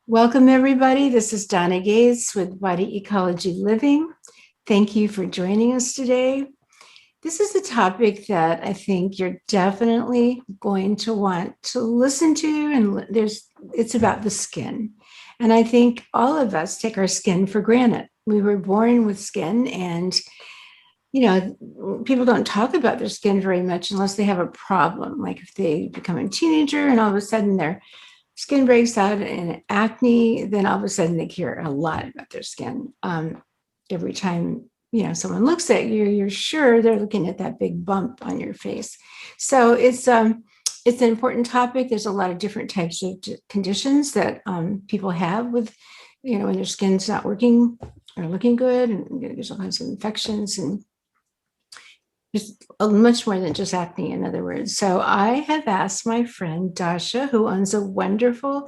Welcome, everybody. This is Donna Gates with Body Ecology Living. Thank you for joining us today. This is a topic that I think you're definitely going to want to listen to, and it's about the skin. And I think all of us take our skin for granted. We were born with skin, and people don't talk about their skin very much unless they have a problem, like if they become a teenager and all of a sudden they're skin breaks out in acne, then all of a sudden they care a lot about their skin. Every time someone looks at you, you're sure they're looking at that big bump on your face. So it's an important topic. There's a lot of different types of conditions that people have with, when their skin's not working or looking good, and there's all kinds of infections and just much more than just acne, in other words. So I have asked my friend Dasha, who owns a wonderful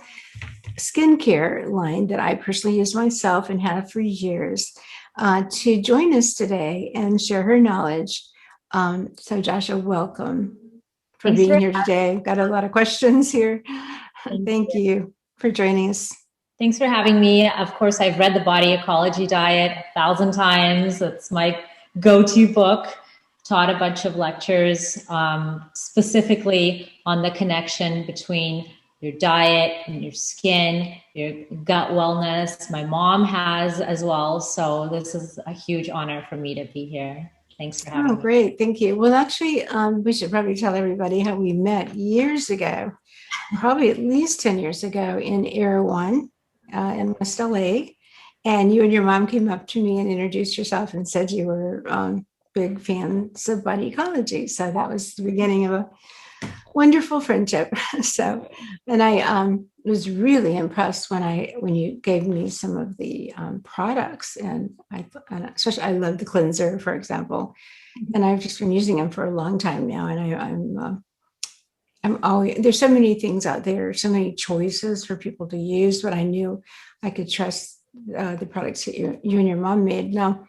skincare line that I personally use myself and have for years, to join us today and share her knowledge. So Dasha, welcome for Thanks being for here today. I've got a lot of questions here. Thank you for joining us. Thanks for having me. Of course, I've read the Body Ecology Diet 1,000 times. It's my go-to book. Taught a bunch of lectures specifically on the connection between your diet and your skin, your gut wellness. My mom has as well. So this is a huge honor for me to be here. Thanks for having Oh, me. great. Thank you. Well, actually, we should probably tell everybody how we met years ago, probably at least 10 years ago in Erewhon in West LA. And you and your mom came up to me and introduced yourself and said you were big fans of body ecology. So that was the beginning of a wonderful friendship. So, and I was really impressed when you gave me some of the products, and especially I love the cleanser, for example, and I've just been using them for a long time now, and I'm always, there's so many things out there, so many choices for people to use, but I knew I could trust the products that you and your mom made. Now,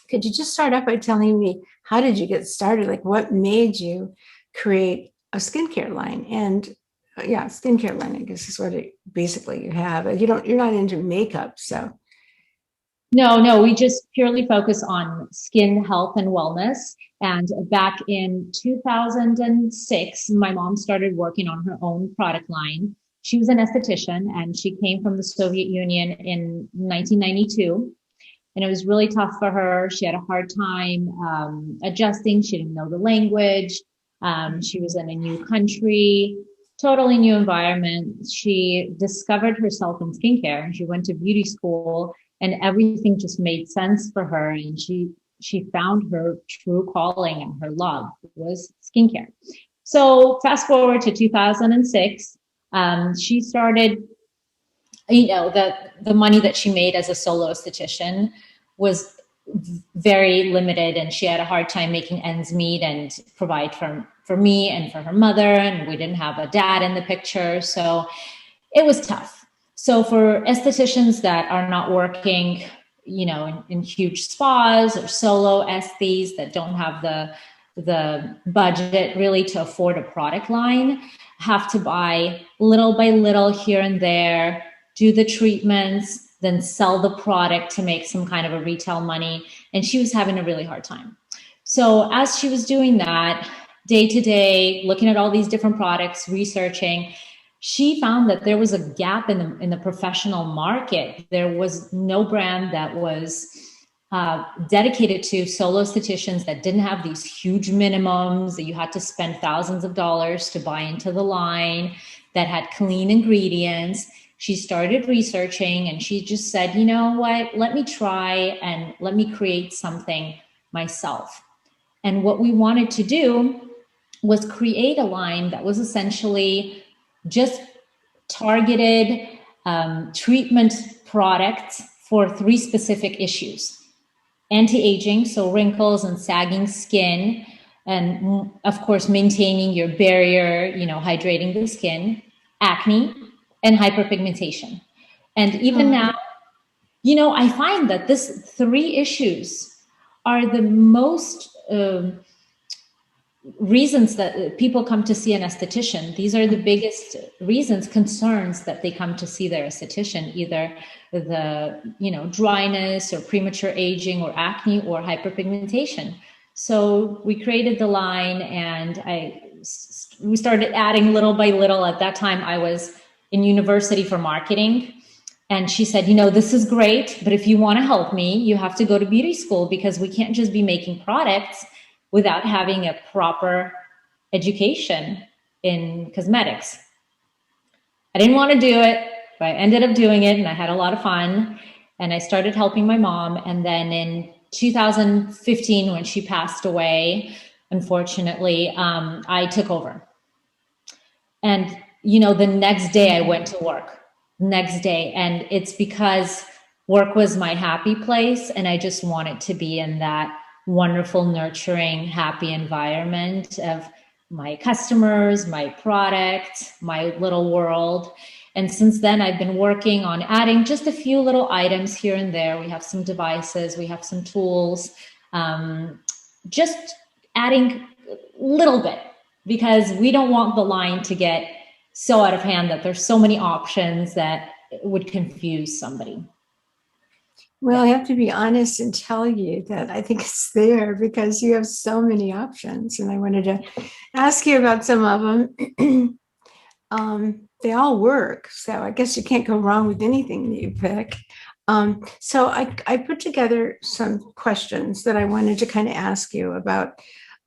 could you just start off by telling me, how did you get started? Like, what made you create a skincare line? And skincare line, I guess, is what basically you have. You're not into makeup, so. No, we just purely focus on skin health and wellness. And back in 2006, my mom started working on her own product line. She was an esthetician and she came from the Soviet Union in 1992. And it was really tough for her. She had a hard time adjusting. She didn't know the language. She was in a new country, totally new environment. She discovered herself in skincare. She went to beauty school and everything just made sense for her. And she found her true calling, and her love was skincare. So fast forward to 2006, she started, the money that she made as a solo esthetician was very limited, and she had a hard time making ends meet and provide for me and for her mother. And we didn't have a dad in the picture. So it was tough. So for estheticians that are not working, in huge spas or solo esthetes that don't have the budget really to afford a product line, have to buy little by little here and there, do the treatments, then sell the product to make some kind of a retail money. And she was having a really hard time. So as she was doing that day to day, looking at all these different products, researching, she found that there was a gap in the professional market. There was no brand that was dedicated to solo estheticians, that didn't have these huge minimums that you had to spend thousands of dollars to buy into the line, that had clean ingredients. She started researching and she just said, you know what, let me try and let me create something myself. And what we wanted to do was create a line that was essentially just targeted treatment products for 3 specific issues: anti-aging, so wrinkles and sagging skin, and of course maintaining your barrier, hydrating the skin; acne; and hyperpigmentation. And even now, I find that this 3 issues are the most reasons that people come to see an esthetician. These are the biggest reasons, concerns that they come to see their esthetician, either the, dryness or premature aging or acne or hyperpigmentation. So we created the line, and we started adding little by little. At that time, I was in university for marketing. And she said, this is great, but if you want to help me, you have to go to beauty school, because we can't just be making products without having a proper education in cosmetics. I didn't want to do it, but I ended up doing it, and I had a lot of fun. And I started helping my mom. And then in 2015, when she passed away, unfortunately, I took over. And, the next day I went to work. Next day. And it's because work was my happy place, and I just wanted to be in that wonderful, nurturing, happy environment of my customers, my product, my little world. And since then, I've been working on adding just a few little items here and there. We have some devices, we have some tools, just adding a little bit, because we don't want the line to get so out of hand that there's so many options that would confuse somebody. Well, I have to be honest and tell you that I think it's there because you have so many options. And I wanted to ask you about some of them. They all work. So I guess you can't go wrong with anything that you pick. So I put together some questions that I wanted to kind of ask you about.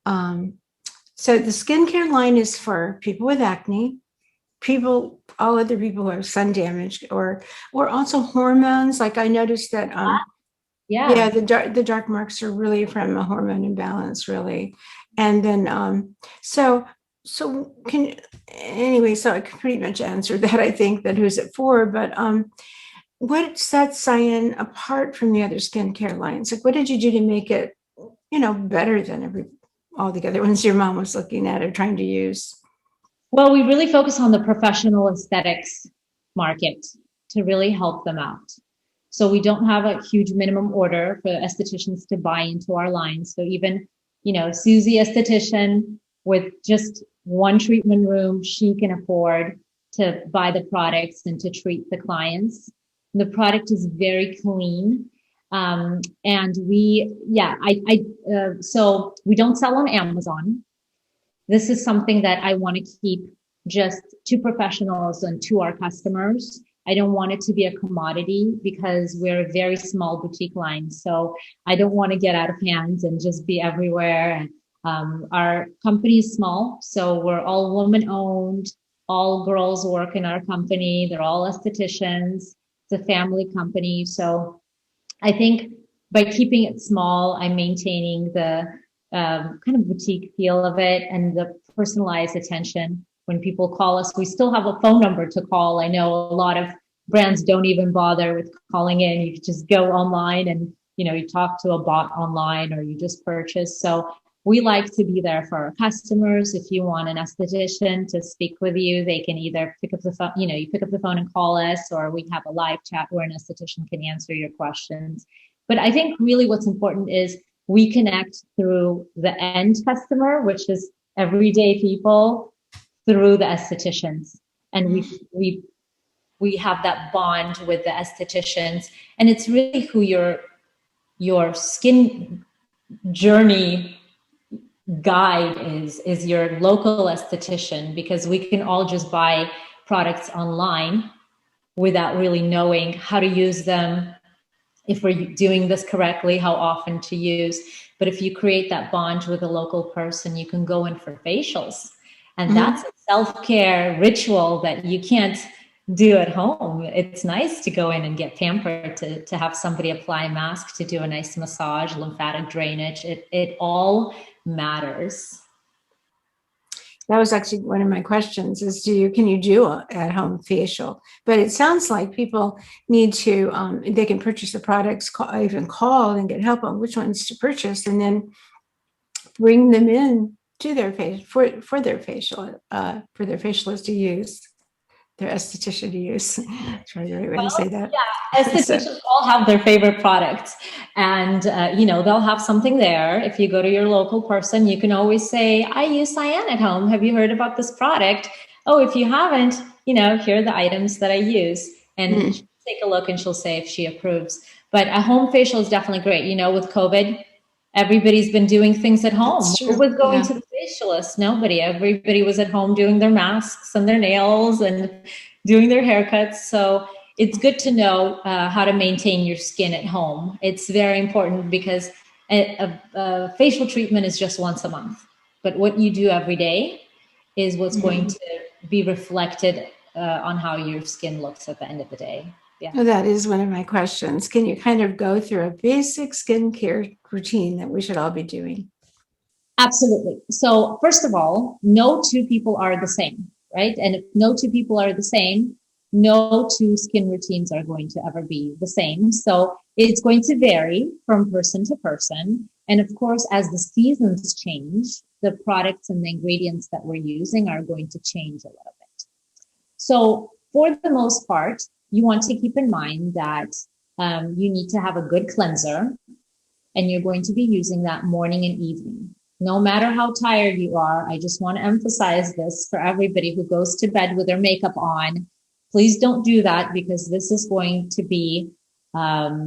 So the skincare line is for people with acne, all other people who have sun damage, or also hormones. Like I noticed that, the dark marks are really from a hormone imbalance, really. And then, so I pretty much answered that. I think that who's it for, but what sets Saian apart from the other skincare lines? Like, what did you do to make it, better than all the other ones your mom was looking at or trying to use? Well, we really focus on the professional aesthetics market to really help them out. So we don't have a huge minimum order for estheticians to buy into our line. So even, Susie esthetician with just one treatment room, she can afford to buy the products and to treat the clients. The product is very clean. And so we don't sell on Amazon. This is something that I want to keep just to professionals and to our customers. I don't want it to be a commodity, because we're a very small boutique line. So I don't want to get out of hand and just be everywhere. And our company is small, so we're all woman owned. All girls work in our company. They're all estheticians. It's a family company. So I think by keeping it small, I'm maintaining the kind of boutique feel of it and the personalized attention. When people call us, we still have a phone number to call. I know a lot of brands don't even bother with calling in. You just go online and, you talk to a bot online, or you just purchase. So we like to be there for our customers. If you want an esthetician to speak with you, they can either pick up the phone, you pick up the phone and call us, or we have a live chat where an esthetician can answer your questions. But I think really what's important is we connect through the end customer, which is everyday people, through the estheticians. And we have that bond with the estheticians. And it's really who your skin journey guide is your local esthetician, because we can all just buy products online without really knowing how to use them, if we're doing this correctly, how often to use. But if you create that bond with a local person, you can go in for facials. And that's a self-care ritual that you can't do at home. It's nice to go in and get pampered, to have somebody apply a mask, to do a nice massage, lymphatic drainage. It all matters. That was actually one of my questions is, can you do a at-home facial? But it sounds like people need to, they can purchase the products, even call and get help on which ones to purchase, and then bring them in to their face for their facialist to use. their esthetician to use. That's probably the right way to say that. Yeah, estheticians all have their favorite products, and they'll have something there. If you go to your local person, you can always say, "I use cyan at home. Have you heard about this product?" Oh, if you haven't, here are the items that I use, and she'll take a look and she'll say if she approves. But a home facial is definitely great. With COVID, everybody's been doing things at home. Who was going to the facialist? Nobody. Everybody was at home doing their masks and their nails and doing their haircuts. So it's good to know how to maintain your skin at home. It's very important because a facial treatment is just once a month. But what you do every day is what's going to be reflected on how your skin looks at the end of the day. Yeah. Well, that is one of my questions. Can you kind of go through a basic skincare routine that we should all be doing? Absolutely. So first of all, no two people are the same, right? And if no two people are the same, no two skin routines are going to ever be the same. So it's going to vary from person to person. And of course, as the seasons change, the products and the ingredients that we're using are going to change a little bit. So for the most part, you want to keep in mind that you need to have a good cleanser, and you're going to be using that morning and evening. No matter how tired you are, I just want to emphasize this for everybody who goes to bed with their makeup on. Please don't do that, because this is going to be a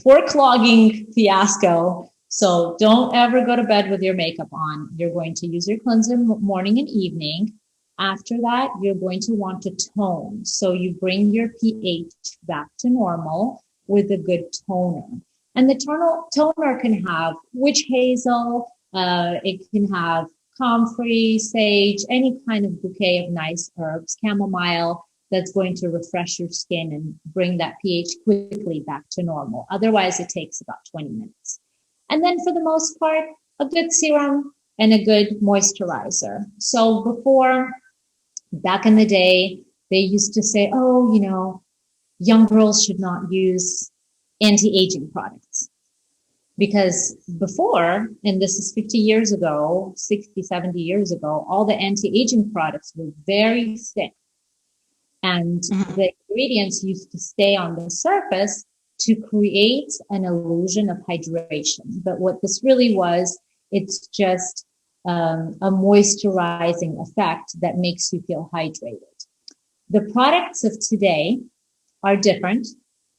pore clogging fiasco. So don't ever go to bed with your makeup on. You're going to use your cleanser morning and evening. After that, you're going to want to tone. So you bring your pH back to normal with a good toner. And the toner can have witch hazel, it can have comfrey, sage, any kind of bouquet of nice herbs, chamomile, that's going to refresh your skin and bring that pH quickly back to normal. Otherwise, it takes about 20 minutes. And then for the most part, a good serum and a good moisturizer. So before, back in the day, they used to say, young girls should not use anti-aging products. Because before, and this is 50 years ago, 60, 70 years ago, all the anti-aging products were very thin. And the ingredients used to stay on the surface to create an illusion of hydration. But what this really was, it's just a moisturizing effect that makes you feel hydrated. The products of today are different.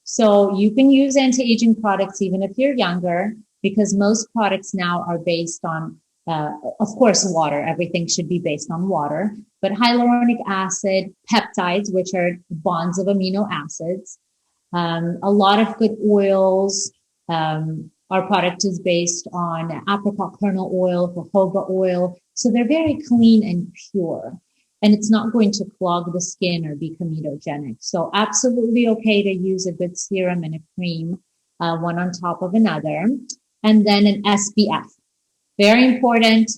So you can use anti-aging products even if you're younger, because most products now are based on, of course, water. Everything should be based on water, but hyaluronic acid, peptides, which are bonds of amino acids, a lot of good oils. Our product is based on apricot kernel oil, jojoba oil. So they're very clean and pure. And it's not going to clog the skin or be comedogenic. So absolutely okay to use a good serum and a cream, one on top of another. And then an SPF. Very important.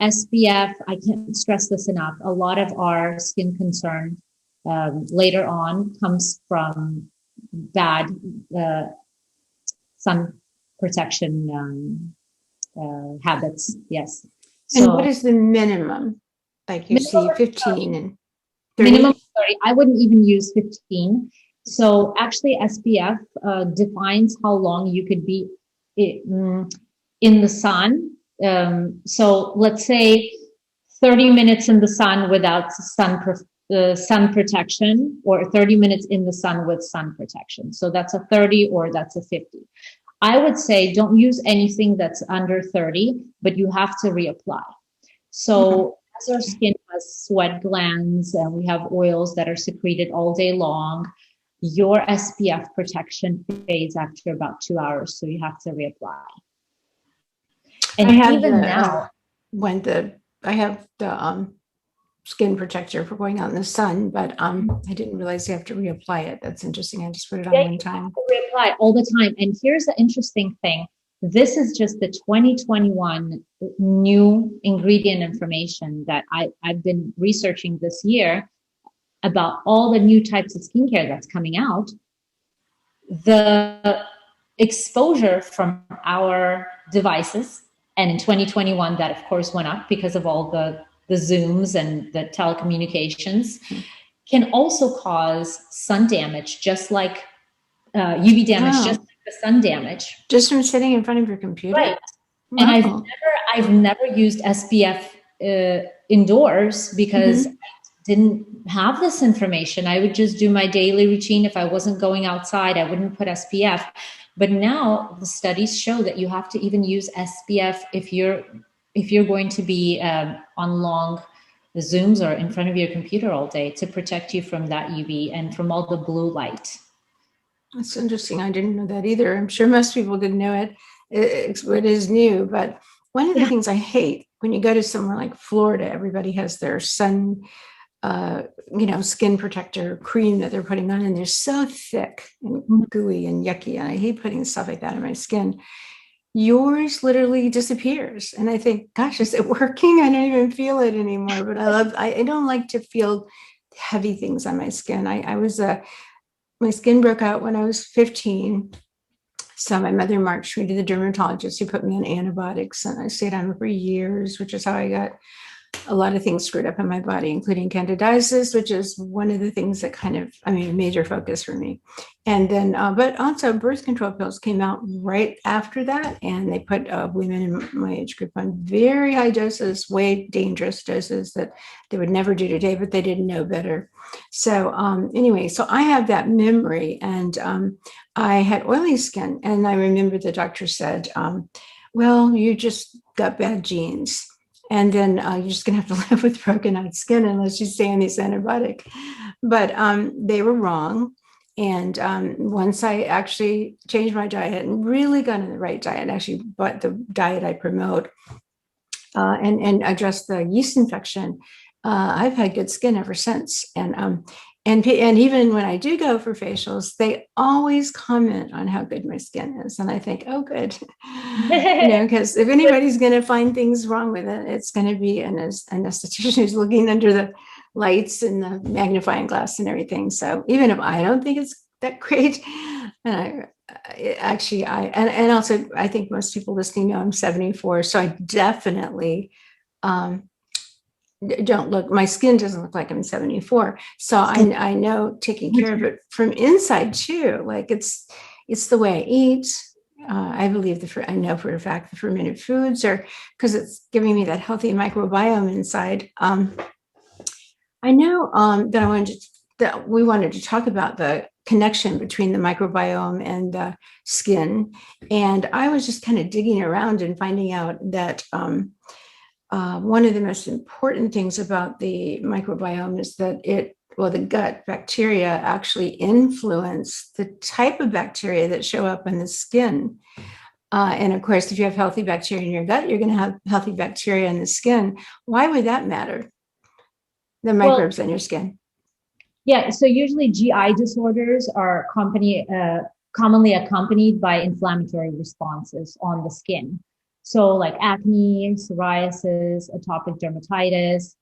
SPF, I can't stress this enough. A lot of our skin concern later on comes from bad sun protection habits. Yes. So, and what is the minimum? Like you see 15 and 30? Minimum 30. I wouldn't even use 15. So actually SPF defines how long you could be in the sun. So let's say 30 minutes in the sun without sun protection, or 30 minutes in the sun with sun protection. So that's a 30 or that's a 50. I would say don't use anything that's under 30, but you have to reapply. So as our skin has sweat glands and we have oils that are secreted all day long, your SPF protection fades after about 2 hours. So you have to reapply. And I have even now, I have the skin protector for going out in the sun, but I didn't realize you have to reapply it. That's interesting. I just put it on one time. Reapply all the time. And here's the interesting thing. This is just the 2021 new ingredient information that I've been researching this year about all the new types of skincare that's coming out. The exposure from our devices, and in 2021, that of course went up because of all the Zooms and the telecommunications. can also cause sun damage, just like UV damage, Wow. just like the sun damage. Just from sitting in front of your computer? Right. Wow. And I've never used SPF indoors because I didn't have this information. I would just do my daily routine. If I wasn't going outside, I wouldn't put SPF. But now the studies show that you have to even use SPF if you're going to be on long Zooms or in front of your computer all day, to protect you from that UV and from all the blue light. That's interesting. I didn't know that either. I'm sure most people didn't know it. It is new, but one of the things I hate when you go to somewhere like Florida, everybody has their sun, skin protector cream that they're putting on, and they're so thick and gooey and yucky. And I hate putting stuff like that on my skin. Yours literally disappears. And I think, gosh, is it working? I don't even feel it anymore. But I don't like to feel heavy things on my skin. My skin broke out when I was 15. So my mother marched me to the dermatologist who put me on antibiotics, and I stayed on them for years, which is how I got a lot of things screwed up in my body, including candidiasis, which is one of the things that a major focus for me. And then, but also birth control pills came out right after that. And they put women in my age group on very high doses, way dangerous doses that they would never do today, but they didn't know better. So anyway, so I have that memory, and I had oily skin. And I remember the doctor said, well, you just got bad genes. And then you're just going to have to live with broken out skin unless you stay on these antibiotic. But they were wrong. And once I actually changed my diet and really got on the right diet, actually bought the diet I promote and addressed the yeast infection, I've had good skin ever since. And even when I do go for facials, they always comment on how good my skin is. And I think, oh, good. Because if anybody's going to find things wrong with it, it's going to be an esthetician who's looking under the lights and the magnifying glass and everything. So even if I don't think it's that great, and also I think most people listening know I'm 74. So I definitely, don't look, my skin doesn't look like I'm 74. So I know taking care of it from inside too. Like it's the way I eat. I believe I know for a fact the fermented foods are, because it's giving me that healthy microbiome inside. I know that we wanted to talk about the connection between the microbiome and the skin. And I was just kind of digging around and finding out that one of the most important things about the microbiome is that the gut bacteria actually influence the type of bacteria that show up in the skin. And of course, if you have healthy bacteria in your gut, you're going to have healthy bacteria in the skin. Why would that matter? The microbes in your skin. Yeah, so usually GI disorders are commonly accompanied by inflammatory responses on the skin. So like acne, psoriasis, atopic dermatitis,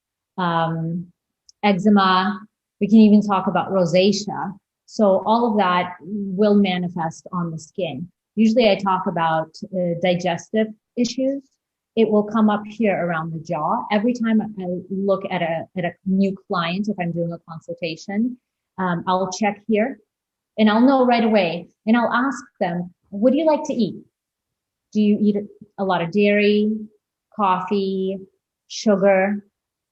eczema. We can even talk about rosacea. So all of that will manifest on the skin. Usually I talk about digestive issues. It will come up here around the jaw. Every time I look at a new client, if I'm doing a consultation, I'll check here and I'll know right away. And I'll ask them, what do you like to eat? Do you eat a lot of dairy, coffee, sugar,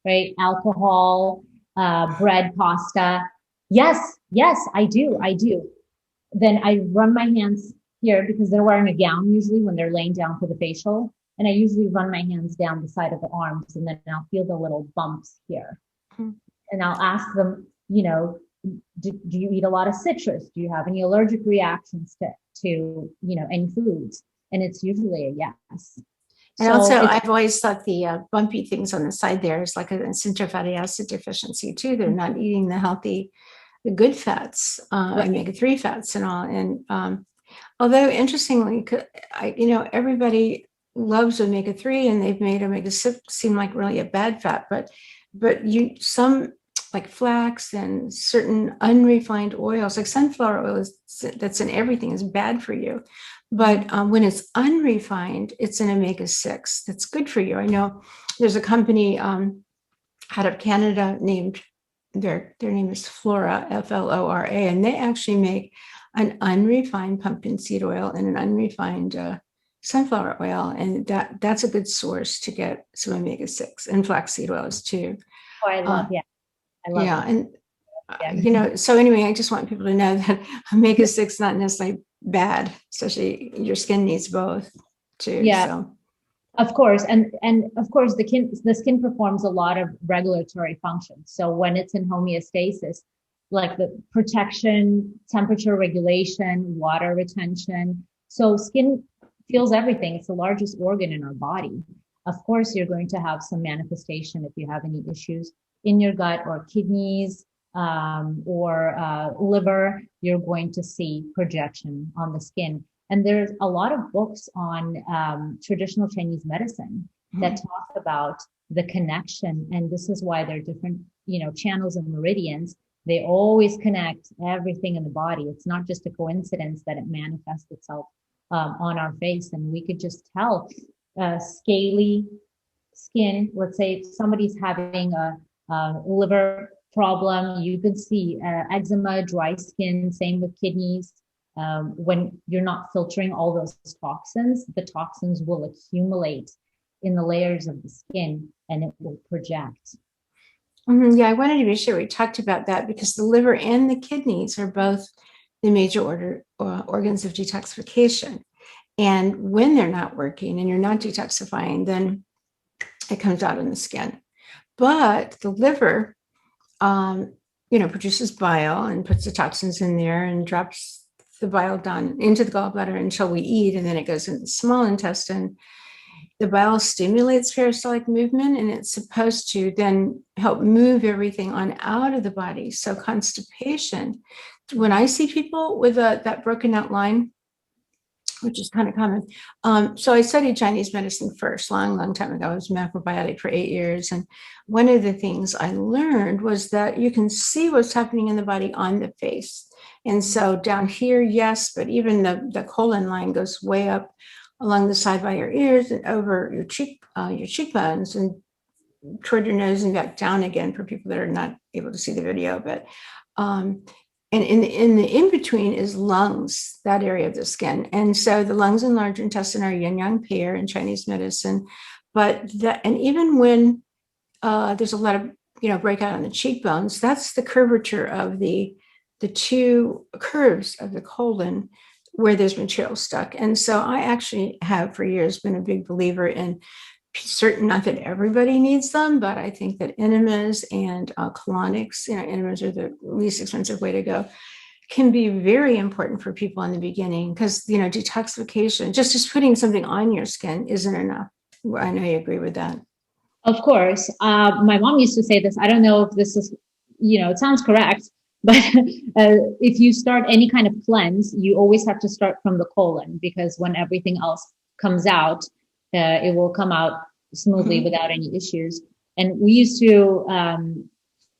right? Alcohol, bread, pasta? Yes, I do. Then I run my hands here because they're wearing a gown usually when they're laying down for the facial. And I usually run my hands down the side of the arms, and then I'll feel the little bumps here. Mm-hmm. And I'll ask them, do you eat a lot of citrus? Do you have any allergic reactions to any foods? And it's usually a yes. And also, I've always thought the bumpy things on the side there is like a essential fatty acid deficiency too. They're not eating the good fats, omega-3 fats and all. And although interestingly, everybody loves omega-3 and they've made omega-6 seem like really a bad fat, but some like flax and certain unrefined oils, like sunflower oil that's in everything, is bad for you. But when it's unrefined, it's an omega-6 that's good for you. I know there's a company out of Canada named their name is Flora, Flora, and they actually make an unrefined pumpkin seed oil and an unrefined sunflower oil, and that's a good source to get some omega-6 and flaxseed oils too. Oh, I love, I love Yeah, it. and Yeah. so anyway, I just want people to know that omega-6 not necessarily bad, especially your skin needs both too. Yeah. So Of course, and of course, the skin performs a lot of regulatory functions. So when it's in homeostasis, like the protection, temperature regulation, water retention. So skin feels everything. It's the largest organ in our body. Of course, you're going to have some manifestation if you have any issues in your gut or kidneys or liver. You're going to see projection on the skin. And there's a lot of books on traditional Chinese medicine that talk about the connection. And this is why there are different, channels and meridians. They always connect everything in the body. It's not just a coincidence that it manifests itself on our face. And we could just tell scaly skin. Let's say if somebody's having a liver problem, you could see eczema, dry skin, same with kidneys. When you're not filtering all those toxins, the toxins will accumulate in the layers of the skin and it will project. Yeah, I wanted to be sure we talked about that because the liver and the kidneys are both the major organs of detoxification. And when they're not working and you're not detoxifying, then it comes out in the skin. But the liver, produces bile and puts the toxins in there and drops the bile down into the gallbladder until we eat, and then it goes into the small intestine. The bile stimulates peristaltic movement, and it's supposed to then help move everything on out of the body. So constipation, when I see people with that broken out line, which is kind of common. So I studied Chinese medicine first, long time ago. I was macrobiotic for 8 years. And one of the things I learned was that you can see what's happening in the body on the face. And so down here, yes, but even the colon line goes way up along the side by your ears and over your cheekbones and toward your nose and back down again for people that are not able to see the video. But and in the in-between is lungs, that area of the skin. And so the lungs and large intestine are yin-yang pair in Chinese medicine. And even when there's a lot of, breakout on the cheekbones, that's the curvature of the two curves of the colon where there's material stuck. And so I actually have for years been a big believer in certain, not that everybody needs them, but I think that enemas and colonics, enemas are the least expensive way to go, can be very important for people in the beginning because, detoxification, just putting something on your skin isn't enough. I know you agree with that. Of course. My mom used to say this. I don't know if this is, it sounds correct, but if you start any kind of cleanse, you always have to start from the colon because when everything else comes out, it will come out smoothly without any issues. And we used to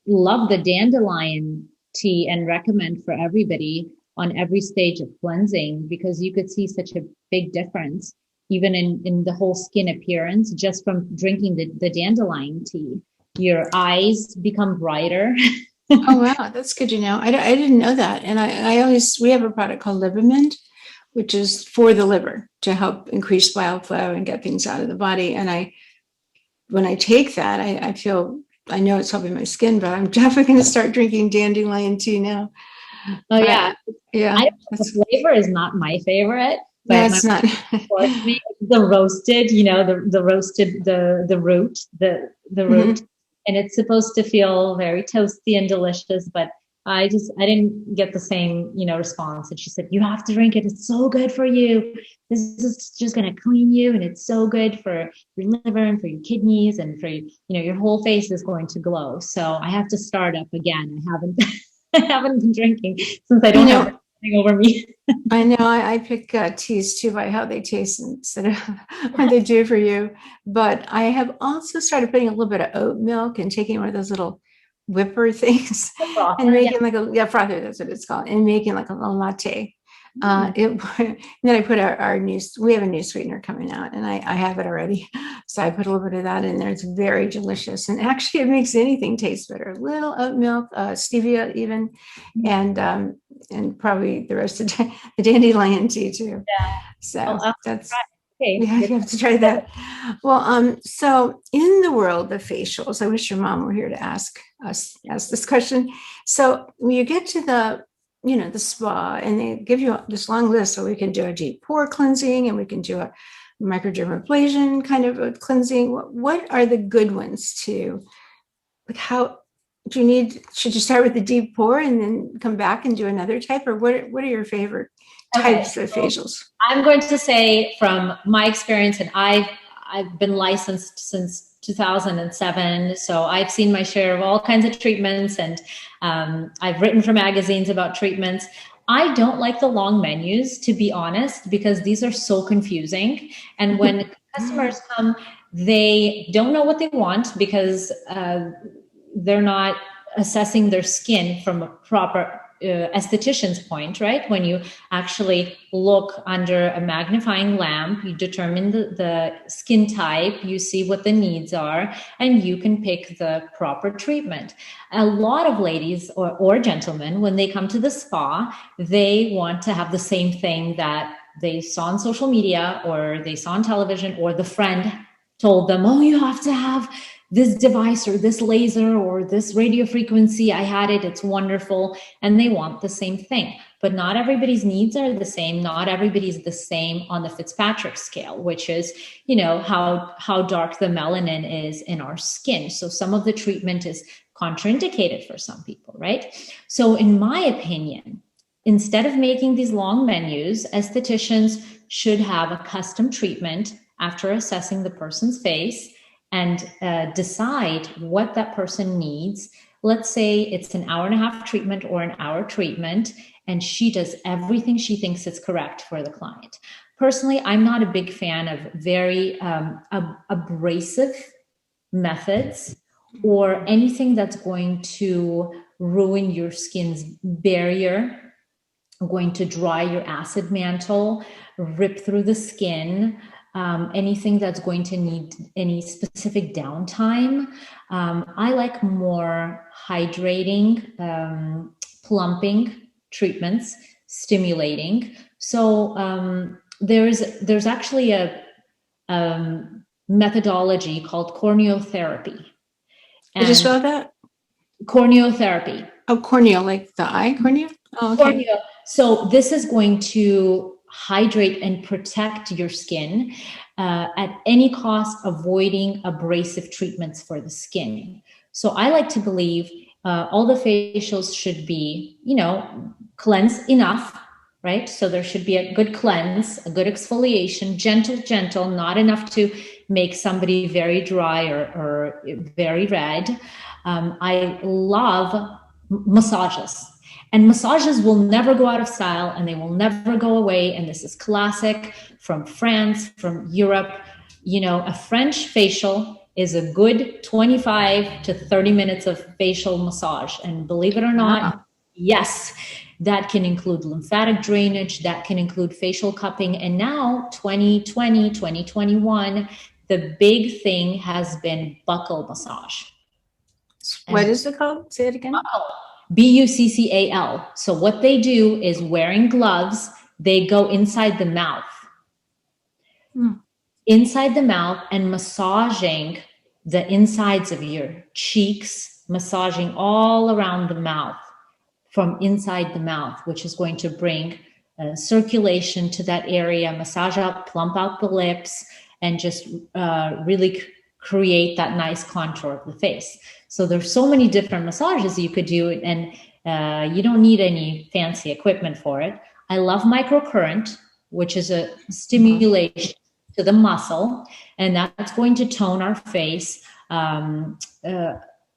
love the dandelion tea and recommend for everybody on every stage of cleansing because you could see such a big difference even in the whole skin appearance just from drinking the dandelion tea. Your eyes become brighter. Oh, wow. That's good to know. I didn't know that. And we have a product called Livermint, which is for the liver to help increase bile flow and get things out of the body. And when I take that, I know it's helping my skin, but I'm definitely going to start drinking dandelion tea now. Oh yeah. Yeah. The flavor is not my favorite, but no, it's not. the roasted, the roasted, the root, the root, and it's supposed to feel very toasty and delicious, but I didn't get the same, response. And she said, you have to drink it. It's so good for you. This is just going to clean you. And it's so good for your liver and for your kidneys and for, your whole face is going to glow. So I have to start up again. I haven't been drinking since I don't have anything over me. I know I pick teas too by how they taste instead of what they do for you. But I have also started putting a little bit of oat milk and taking one of those little whipper things and making like a frother, that's what it's called, and making like a little latte. And then I put our new, we have a new sweetener coming out, and I have it already. So I put a little bit of that in there. It's very delicious. And actually, it makes anything taste better. A little oat milk, stevia even, and probably the rest of the dandelion tea too. Yeah. So that's, Okay. yeah, you have to try that. Well, so in the world of facials, I wish your mom were here to ask this question. So when you get to the spa, and they give you this long list, so we can do a deep pore cleansing, and we can do a microdermabrasion kind of a cleansing. What are the good ones to, like, how do you need, should you start with the deep pore and then come back and do another type, or what are your favorite types of facials? I'm going to say from my experience, and I've been licensed since 2007, so I've seen my share of all kinds of treatments, and I've written for magazines about treatments. I don't like the long menus, to be honest, because these are so confusing. And when customers come, they don't know what they want because they're not assessing their skin from a proper esthetician's point, right? When you actually look under a magnifying lamp, you determine the skin type, you see what the needs are, and you can pick the proper treatment. A lot of ladies or gentlemen, when they come to the spa, they want to have the same thing that they saw on social media or they saw on television, or the friend told them, oh, you have to have this device or this laser or this radio frequency. I had it, it's wonderful. And they want the same thing, but not everybody's needs are the same. Not everybody's the same on the Fitzpatrick scale, which is, how dark the melanin is in our skin. So some of the treatment is contraindicated for some people, right? So in my opinion, instead of making these long menus, estheticians should have a custom treatment after assessing the person's face and decide what that person needs. Let's say it's an hour and a half treatment or an hour treatment, and she does everything she thinks is correct for the client. Personally, I'm not a big fan of very abrasive methods or anything that's going to ruin your skin's barrier, going to dry your acid mantle, rip through the skin, anything that's going to need any specific downtime. I like more hydrating, plumping treatments, stimulating. So there's actually a methodology called corneotherapy. Did you spell that? Corneotherapy. Oh, cornea, like the eye cornea? Oh, okay. Cornea. So this is going to hydrate and protect your skin at any cost, avoiding abrasive treatments for the skin. So I like to believe all the facials should be, cleanse enough, right? So there should be a good cleanse, a good exfoliation, gentle, not enough to make somebody very dry or very red. I love massages. And massages will never go out of style, and they will never go away. And this is classic from France, from Europe. A French facial is a good 25 to 30 minutes of facial massage. And believe it or not, yes, that can include lymphatic drainage, that can include facial cupping. And now 2020, 2021, the big thing has been buccal massage. What is it called? Say it again. Buccal. Buccal. So what they do is, wearing gloves, they go inside the mouth. Inside the mouth, and massaging the insides of your cheeks, massaging all around the mouth from inside the mouth, which is going to bring circulation to that area, massage out, plump out the lips, and just really create that nice contour of the face. So there's so many different massages you could do, and you don't need any fancy equipment for it. I love microcurrent, which is a stimulation to the muscle, and that's going to tone our face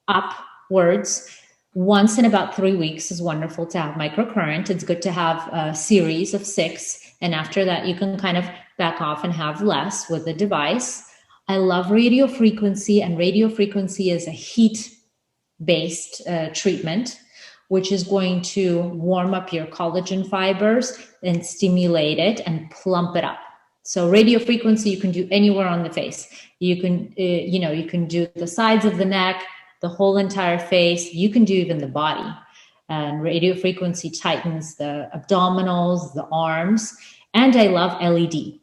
upwards. Once in about 3 weeks is wonderful to have microcurrent. It's good to have a series of 6, and after that you can kind of back off and have less with the device. I love radio frequency, and radio frequency is a heat-based treatment which is going to warm up your collagen fibers and stimulate it and plump it up. So radio frequency you can do anywhere on the face. You can, you can do the sides of the neck, the whole entire face. You can do even the body. And radio frequency tightens the abdominals, the arms, and I love LED.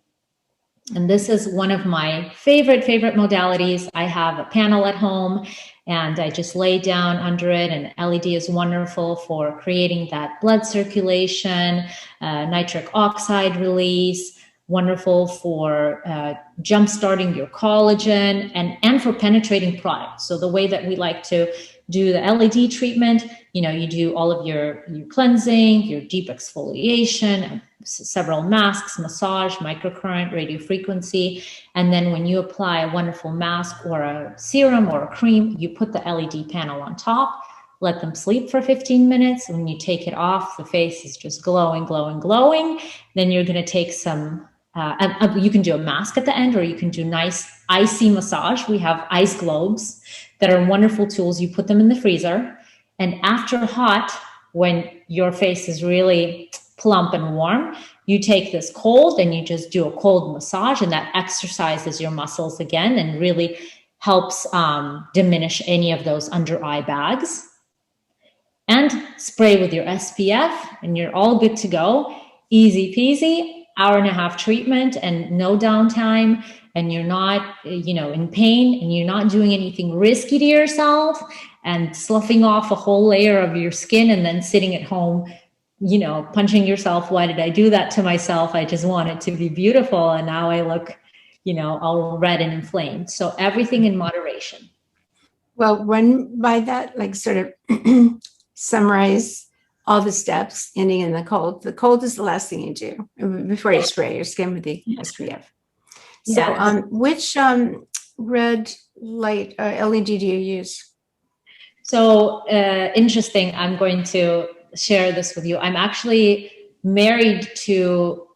And this is one of my favorite modalities. I have a panel at home and I just lay down under it, and LED is wonderful for creating that blood circulation, nitric oxide release, wonderful for jump-starting your collagen and for penetrating products. So the way that we like to do the LED treatment, you do all of your cleansing, your deep exfoliation, several masks, massage, microcurrent, radiofrequency. And then when you apply a wonderful mask or a serum or a cream, you put the LED panel on top, let them sleep for 15 minutes. When you take it off, the face is just glowing. Then you're going to take some, you can do a mask at the end, or you can do nice icy massage. We have ice globes that are wonderful tools. You put them in the freezer. And after hot, when your face is really plump and warm, you take this cold and you just do a cold massage, and that exercises your muscles again and really helps diminish any of those under eye bags. And spray with your SPF and you're all good to go. Easy peasy, hour-and-a-half treatment and no downtime, and you're not, in pain, and you're not doing anything risky to yourself and sloughing off a whole layer of your skin and then sitting at home, punching yourself. Why did I do that to myself? I just want it to be beautiful. And now I look, all red and inflamed. So everything in moderation. Well, run by that, like sort of summarize all the steps ending in the cold. The cold is the last thing you do before you spray your skin with the SPF. So which red light LED do you use? So interesting. I'm going to share this with you. I'm actually married to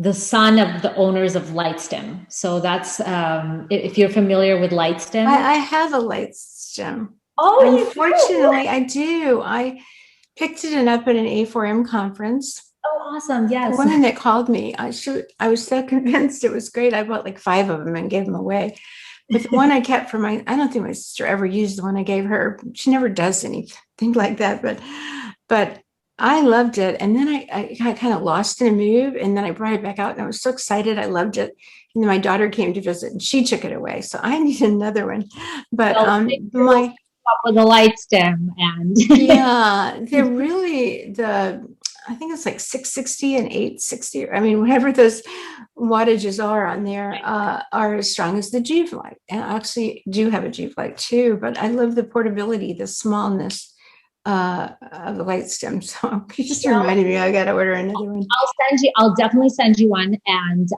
the son of the owners of Lightstim. So that's, if you're familiar with Lightstim. I have a Lightstim. Oh, unfortunately, I do. I picked it up at an A4M conference. Oh, awesome. Yes. The woman that called me, I was so convinced it was great. I bought like 5 of them and gave them away. But the one I kept for I don't think my sister ever used the one I gave her. She never does anything like that. But I loved it. And then I kind of lost in a move. And then I brought it back out and I was so excited. I loved it. And then my daughter came to visit and she took it away. So I need another one. But my up with a Lightstim and yeah, they're really I think it's like 660 and 860. I mean, whatever those wattages are on there are as strong as the Juve light. And I actually do have a Juve light too, but I love the portability, the smallness of the Lightstim. So you just reminded me, I got to order another one. I'll definitely send you one, and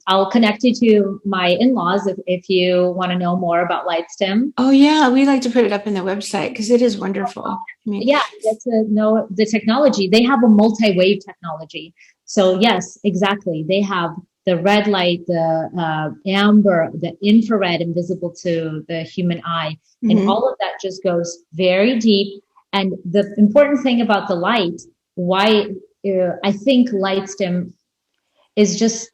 I'll connect you to my in-laws if you want to know more about Lightstim. Oh yeah, we like to put it up in the website because it is wonderful. I mean, yeah, get to know the technology. They have a multi-wave technology. So yes, exactly. They have the red light, the amber, the infrared, invisible to the human eye, and all of that just goes very deep. And the important thing about the light, why I think Lightstim is just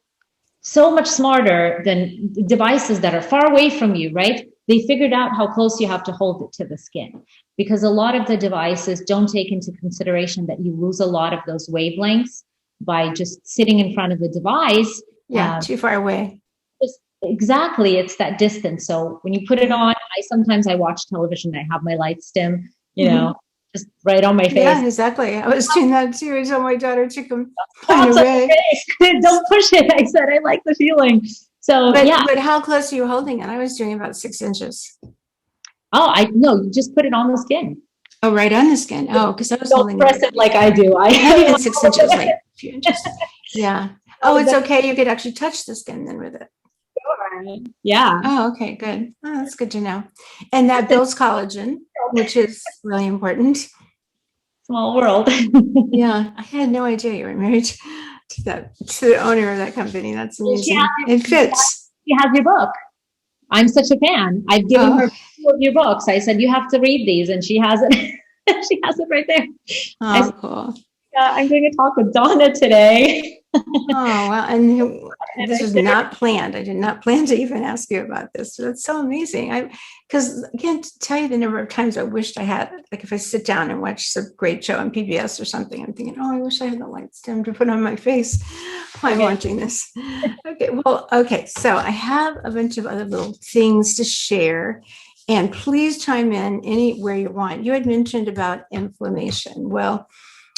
so much smarter than devices that are far away from you, right? They figured out how close you have to hold it to the skin, because a lot of the devices don't take into consideration that you lose a lot of those wavelengths by just sitting in front of the device. Yeah, too far away. Exactly. It's that distance. So when you put it on, sometimes I watch television. I have my Lightstim, just right on my face. Yeah, exactly. I was doing that too until my daughter took them away. Okay. Don't push it. I said I like the feeling. So but how close are you holding it? I was doing about 6 inches. Oh, you just put it on the skin. Oh, right on the skin. Oh, because I was don't holding press it like I do. I think 6 inches, like a few inches. Yeah. Oh, it's okay. You could actually touch the skin then with it. Yeah. Oh, okay, good. Oh, that's good to know. And that builds collagen, which is really important. Small world. Yeah, I had no idea you were married to the owner of that company. That's amazing. It fits. She has your book. I'm such a fan. I've given her Oh, two of your books. I said, you have to read these. And she has it. She has it right there. I said, oh, cool. yeah, I'm going to talk with Donna today. Oh, well, and And this I was said, not planned. I did not plan to even ask you about this. So that's so amazing. Because I can't tell you the number of times I wished I had, like if I sit down and watch a great show on PBS or something, I'm thinking, oh, I wish I had the light stem to put on my face while I'm okay. watching this. Okay, well, okay. So I have a bunch of other little things to share. And please chime in anywhere you want. You had mentioned about inflammation. Well,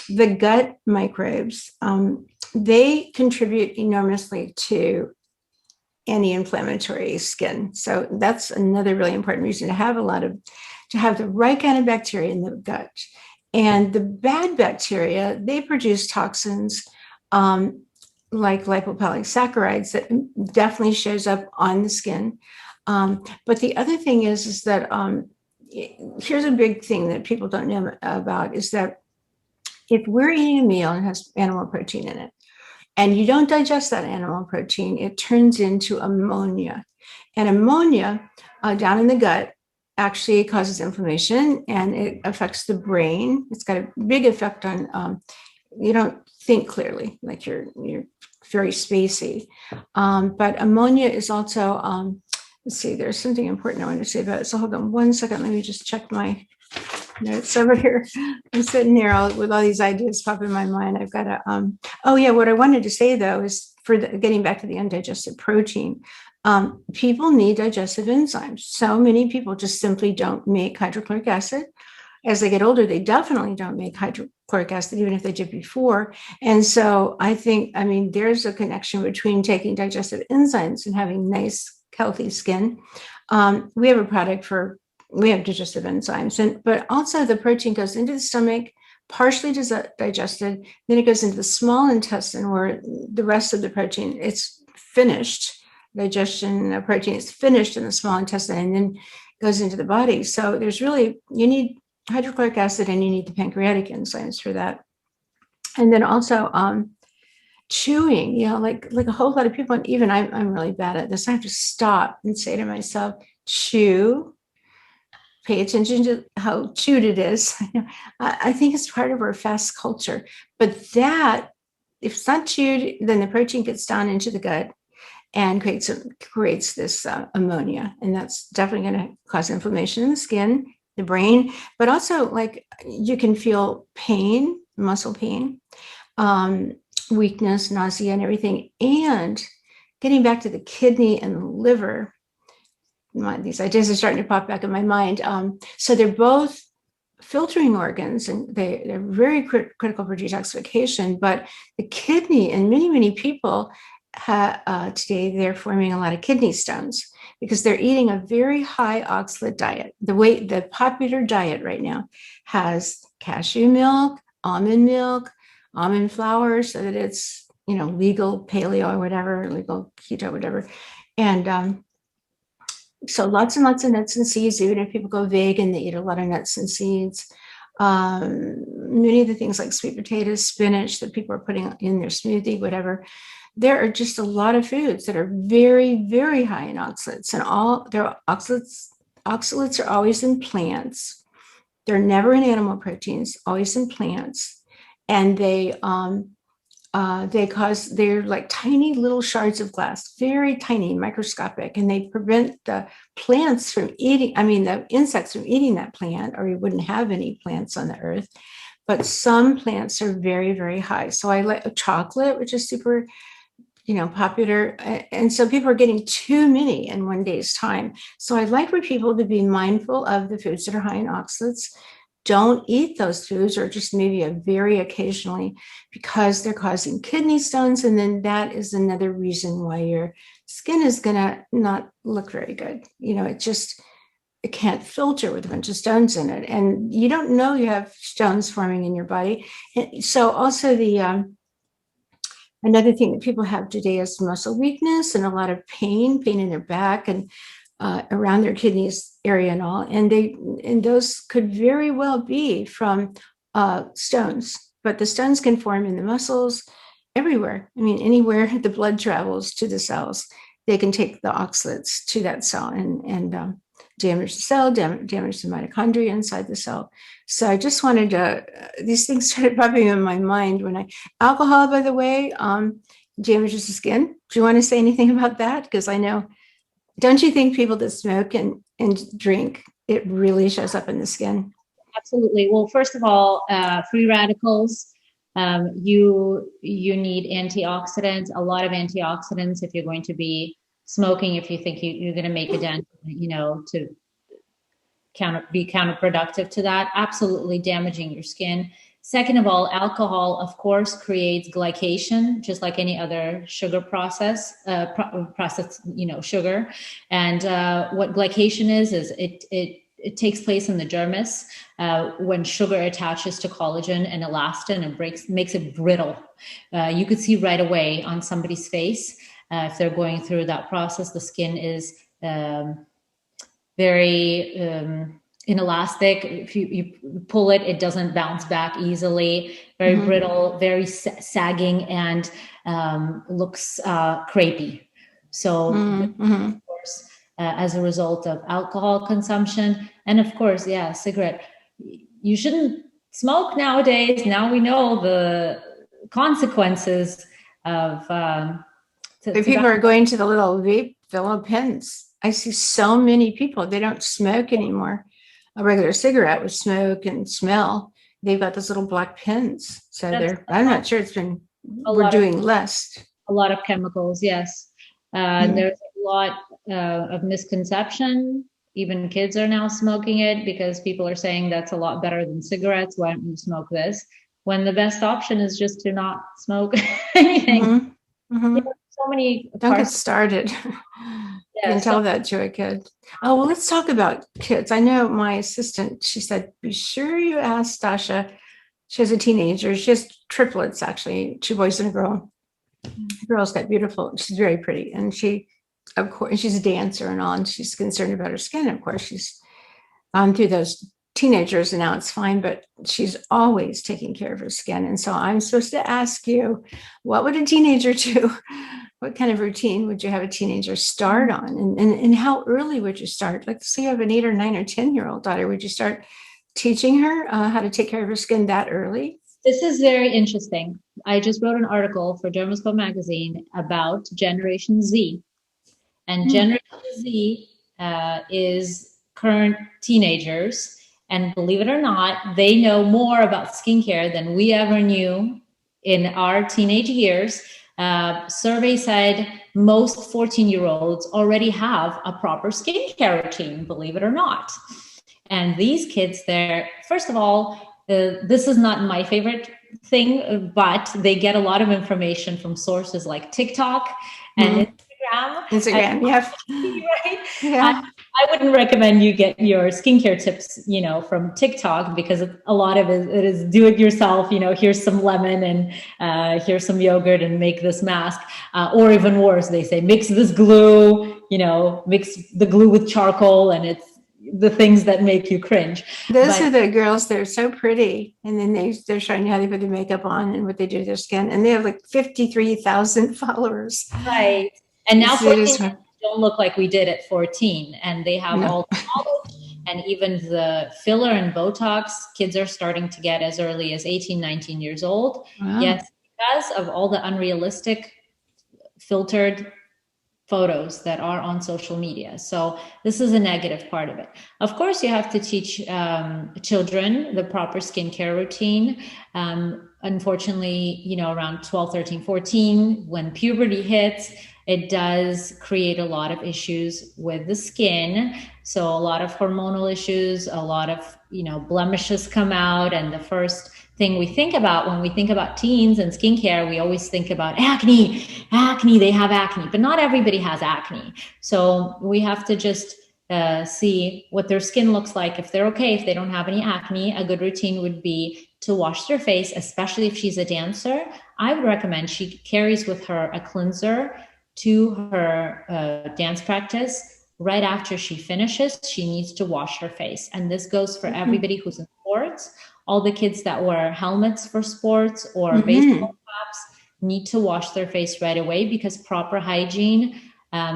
the gut microbes, they contribute enormously to anti-inflammatory skin. So that's another really important reason to have to have the right kind of bacteria in the gut. And the bad bacteria, they produce toxins like lipopolysaccharides that definitely shows up on the skin. But the other thing is that here's a big thing that people don't know about is that if we're eating a meal and it has animal protein in it, and you don't digest that animal protein, it turns into ammonia. And ammonia down in the gut actually causes inflammation and it affects the brain. It's got a big effect on, you don't think clearly, like you're very spacey. But ammonia is also, let's see, there's something important I want to say about it. So hold on one second. Let me just check my notes over here. I'm sitting here with all these ideas pop in my mind. I've got to, oh yeah, what I wanted to say though is getting back to the undigested protein, people need digestive enzymes. So many people just simply don't make hydrochloric acid. As they get older, they definitely don't make hydrochloric acid, even if they did before. And so I think, I mean, there's a connection between taking digestive enzymes and having nice, healthy skin. We have a product we have digestive enzymes, but also the protein goes into the stomach, partially digested, then it goes into the small intestine where the rest of the protein, it's finished. Digestion of protein is finished in the small intestine and then goes into the body. So you need hydrochloric acid and you need the pancreatic enzymes for that. And then also chewing, like a whole lot of people, and even I'm really bad at this. I have to stop and say to myself, chew, pay attention to how chewed it is. I think it's part of our fast culture, but that if it's not chewed, then the protein gets down into the gut and creates this ammonia, and that's definitely going to cause inflammation in the skin, the brain, but also like you can feel pain, muscle pain, weakness, nausea, and everything. And getting back to the kidney and the liver, these ideas are starting to pop back in my mind. So they're both filtering organs and they're very critical for detoxification, but the kidney and many people today, they're forming a lot of kidney stones because they're eating a very high oxalate diet. The popular diet right now has cashew milk, almond flour, so that it's, legal paleo or whatever, legal keto, whatever. And so lots and lots of nuts and seeds, even if people go vegan, they eat a lot of nuts and seeds. Many of the things like sweet potatoes, spinach that people are putting in their smoothie, whatever. There are just a lot of foods that are very, very high in oxalates, and all their oxalates are always in plants. They're never in animal proteins, always in plants. And they're like tiny little shards of glass, very tiny, microscopic, and they prevent the plants from the insects from eating that plant, or you wouldn't have any plants on the earth. But some plants are very, very high. So I like chocolate, which is super, popular. And so people are getting too many in one day's time. So I'd like for people to be mindful of the foods that are high in oxalates. Don't eat those foods, or just maybe a very occasionally, because they're causing kidney stones. And then that is another reason why your skin is going to not look very good. It can't filter with a bunch of stones in it. And you don't know you have stones forming in your body. And so also another thing that people have today is muscle weakness and a lot of pain in their back and around their kidneys area and all. And those could very well be from stones, but the stones can form in the muscles everywhere. I mean, anywhere the blood travels to the cells. they can take the oxalates to that cell and damage the cell, damage the mitochondria inside the cell. So I just wanted to, these things started popping in my mind alcohol, by the way, damages the skin. Do you want to say anything about that? Because I know, don't you think people that smoke and drink, it really shows up in the skin? Absolutely. Well, first of all, free radicals. You need antioxidants, a lot of antioxidants if you're going to be smoking. If you think you're going to make a dent, to be counterproductive to that, absolutely damaging your skin. Second of all, alcohol, of course, creates glycation, just like any other sugar process, sugar. And what glycation is it takes place in the dermis when sugar attaches to collagen and elastin and makes it brittle. You could see right away on somebody's face if they're going through that process. The skin is very inelastic. If you pull it, it doesn't bounce back easily. Very brittle, very sagging, and looks crepey. So, of course, as a result of alcohol consumption, and of course, cigarette. You shouldn't smoke nowadays. Now we know the consequences of. People are going to the little vape, the little pens. I see so many people, they don't smoke anymore. A regular cigarette with smoke and smell. They've got those little black pins. So I'm not sure we're doing less. A lot of chemicals, yes. There's a lot of misconception. Even kids are now smoking it because people are saying that's a lot better than cigarettes. Why don't you smoke this? When the best option is just to not smoke anything. So many. Don't get started. You can tell that to a kid. Oh, well, let's talk about kids. I know my assistant, she said, be sure you ask Dasha. She has a teenager. She has triplets, actually, 2 boys and a girl. The girl's got beautiful. She's very pretty. And of course, she's a dancer and all, and she's concerned about her skin. Of course, she's gone through those teenagers and now it's fine, but she's always taking care of her skin. And so I'm supposed to ask you, what would a teenager do? What kind of routine would you have a teenager start on? And how early would you start? Like, say you have an 8 or 9 or 10-year-old daughter, would you start teaching her how to take care of her skin that early? This is very interesting. I just wrote an article for Dermoscope magazine about Generation Z. And Generation Z is current teenagers. And believe it or not, they know more about skincare than we ever knew in our teenage years. Survey said most 14-year-olds already have a proper skincare routine, believe it or not. And these kids, first of all, this is not my favorite thing, but they get a lot of information from sources like TikTok and Instagram, yes. Right? Yeah. I wouldn't recommend you get your skincare tips, from TikTok, because a lot of it is do it yourself. Here's some lemon and here's some yogurt and make this mask. Or even worse, they say mix this glue, mix the glue with charcoal, and it's the things that make you cringe. Those are the girls that are so pretty, and then they're showing you how they put the makeup on and what they do to their skin, and they have like 53,000 followers. Right. And now 14 don't look like we did at 14, and they have all the knowledge, and even the filler and Botox kids are starting to get as early as 18, 19 years old. Wow. Yes, because of all the unrealistic filtered photos that are on social media. So this is a negative part of it. Of course, you have to teach children the proper skincare routine. Unfortunately, around 12, 13, 14, when puberty hits, it does create a lot of issues with the skin. So a lot of hormonal issues, a lot of, blemishes come out. And the first thing we think about when we think about teens and skincare, we always think about acne, they have acne, but not everybody has acne. So we have to just see what their skin looks like. If they're okay, if they don't have any acne, a good routine would be to wash their face, especially if she's a dancer. I would recommend she carries with her a cleanser to her dance practice. Right after she finishes, she needs to wash her face. And this goes for everybody who's in sports. All the kids that wear helmets for sports or baseball caps need to wash their face right away, because proper hygiene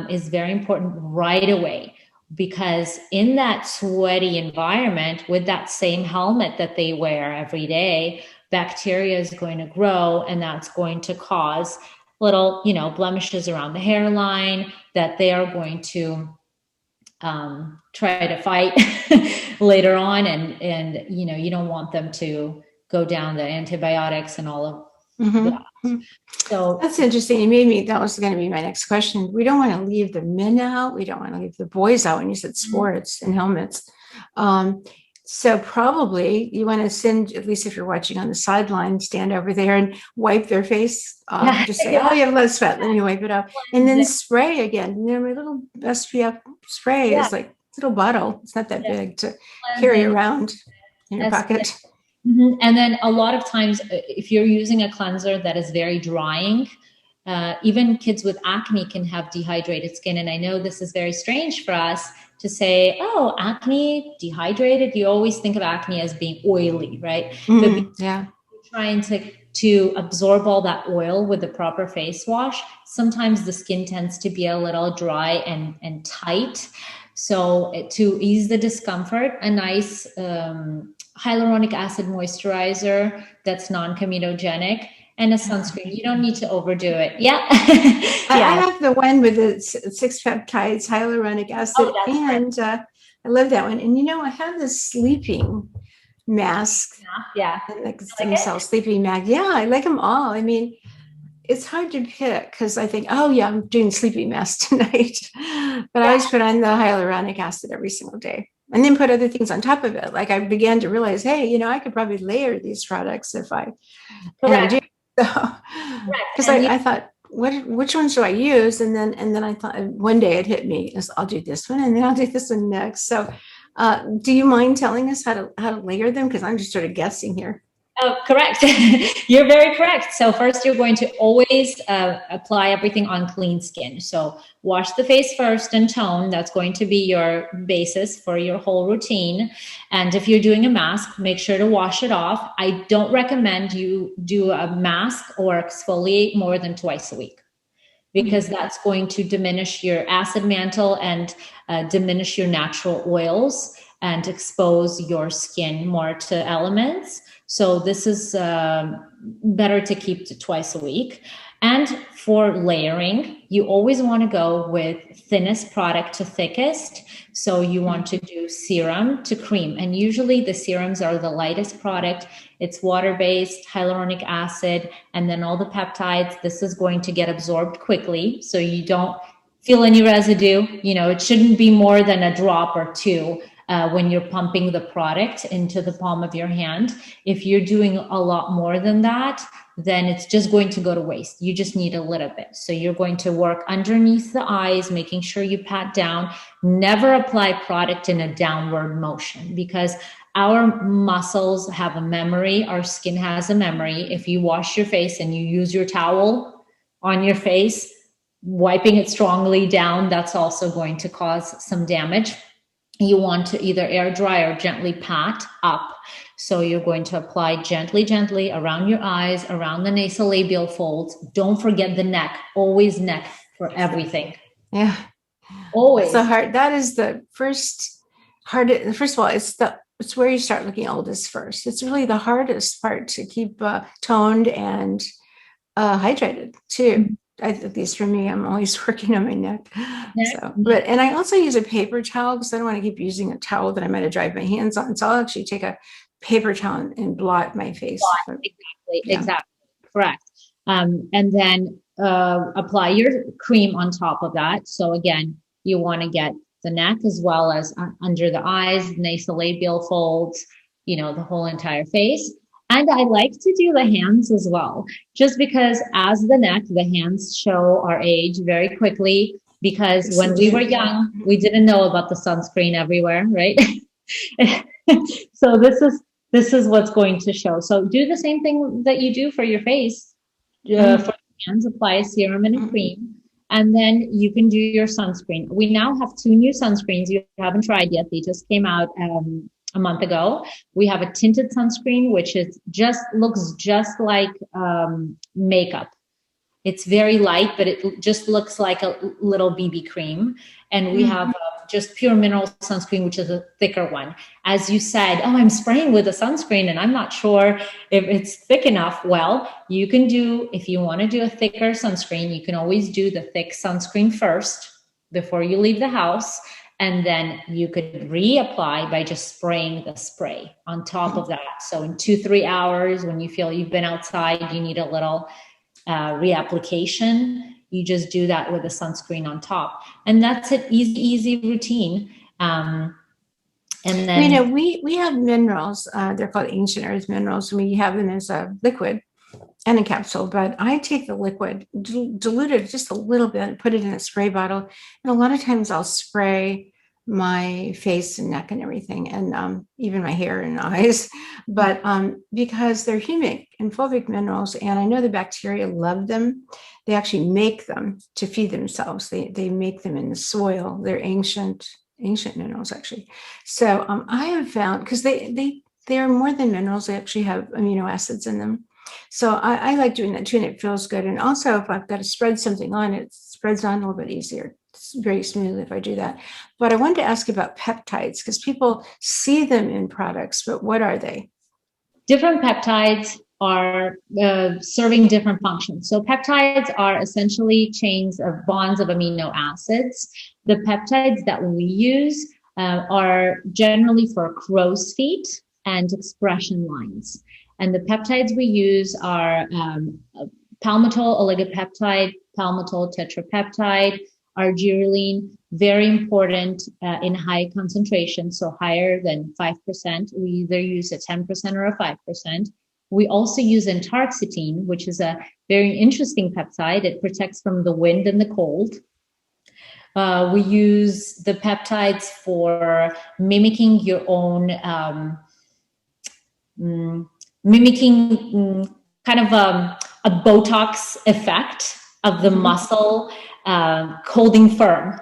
is very important right away, because in that sweaty environment with that same helmet that they wear every day, bacteria is going to grow, and that's going to cause little, blemishes around the hairline that they are going to try to fight later on. And you don't want them to go down the antibiotics and all of that. So that's interesting. You made me, that was going to be my next question. We don't want to leave the men out. We don't want to leave the boys out when you said sports and helmets. So probably you want to send, at least if you're watching on the sideline, stand over there and wipe their face off. Just say, oh, you have a lot of sweat. Let me wipe it off. And then spray again. My little SPF spray is like a little bottle. It's not that big to carry around in your pocket. And then a lot of times, if you're using a cleanser that is very drying, even kids with acne can have dehydrated skin. And I know this is very strange for us to say, oh, acne, dehydrated. You always think of acne as being oily, right? But trying to absorb all that oil with the proper face wash, sometimes the skin tends to be a little dry and tight. So to ease the discomfort, a nice hyaluronic acid moisturizer that's non-comedogenic, and a sunscreen. You don't need to overdo it. Yeah. I have the one with the 6 peptides, hyaluronic acid, and I love that one. And I have this sleeping mask. Yeah. Like stem cell sleeping mask. Yeah, I like them all. I mean, it's hard to pick because I think, oh yeah, I'm doing sleeping mask tonight. But I always put on the hyaluronic acid every single day. And then put other things on top of it. Like I began to realize, hey, I could probably layer these products if I do. Because I thought, which ones do I use? And then I thought one day it hit me as I'll do this one and then I'll do this one next. So do you mind telling us how to layer them? Because I'm just sort of guessing here. Oh, correct. You're very correct. So first, you're going to always apply everything on clean skin. So wash the face first and tone. That's going to be your basis for your whole routine. And if you're doing a mask, make sure to wash it off. I don't recommend you do a mask or exfoliate more than twice a week, because that's going to diminish your acid mantle and diminish your natural oils and expose your skin more to elements. So this is better to keep to twice a week. And for layering, you always want to go with thinnest product to thickest. So you want to do serum to cream. And usually the serums are the lightest product. It's water-based, hyaluronic acid, and then all the peptides. This is going to get absorbed quickly, so you don't feel any residue. It shouldn't be more than a drop or two. When you're pumping the product into the palm of your hand. If you're doing a lot more than that, then it's just going to go to waste. You just need a little bit. So you're going to work underneath the eyes, making sure you pat down. Never apply product in a downward motion, because our muscles have a memory. Our skin has a memory. If you wash your face and you use your towel on your face, wiping it strongly down, that's also going to cause some damage. You want to either air dry or gently pat up. So you're going to apply gently around your eyes, around the nasolabial folds. Don't forget the neck. Always neck for everything. Yeah. Always. So hard. That is the first of all, it's where you start looking oldest first. It's really the hardest part to keep toned and hydrated too. At least for me, I'm always working on my neck. And I also use a paper towel because I don't want to keep using a towel that I might have dried my hands on. So I'll actually take a paper towel and blot my face. Exactly. Correct. And then apply your cream on top of that. So again, you want to get the neck as well as under the eyes, nasolabial folds, the whole entire face. And I like to do the hands as well, just because as the neck, the hands show our age very quickly, because when we were young, we didn't know about the sunscreen everywhere, right? So this is what's going to show. So do the same thing that you do for your face. For the hands, apply a serum and a cream, and then you can do your sunscreen. We now have 2 new sunscreens you haven't tried yet. They just came out a month ago. We have a tinted sunscreen, which looks just like makeup. It's very light, but it just looks like a little BB cream. And we have just pure mineral sunscreen, which is a thicker one. As you said, oh, I'm spraying with a sunscreen and I'm not sure if it's thick enough. Well, you can do, if you want to do a thicker sunscreen, you can always do the thick sunscreen first before you leave the house. And then you could reapply by just spraying the spray on top of that. So in 2-3 hours, when you feel you've been outside, you need a little reapplication, you just do that with a sunscreen on top. And that's an easy routine. And then we have minerals, they're called ancient earth minerals, and we have them as a liquid and a capsule, but I take the liquid, dilute it just a little bit, put it in a spray bottle, and a lot of times I'll spray my face and neck and everything, and even my hair and eyes, but because they're humic and fulvic minerals, and I know the bacteria love them. They actually make them to feed themselves. They make them in the soil. They're ancient minerals, actually. So I have found, because they are more than minerals, they actually have amino acids in them. So I like doing that too, and it feels good. And also, if I've got to spread something on, it spreads on a little bit easier. It's very smooth if I do that. But I wanted to ask about peptides, because people see them in products, but what are they? Different peptides are serving different functions. So peptides are essentially chains of bonds of amino acids. The peptides that we use are generally for crow's feet and expression lines. And the peptides we use are palmitoyl oligopeptide, palmitoyl tetrapeptide, argireline, very important in high concentration, so higher than 5%. We either use a 10% or a 5%. We also use intarxetine, which is a very interesting peptide. It protects from the wind and the cold. We use the peptides for mimicking your own, kind of a Botox effect of the muscle holding firm,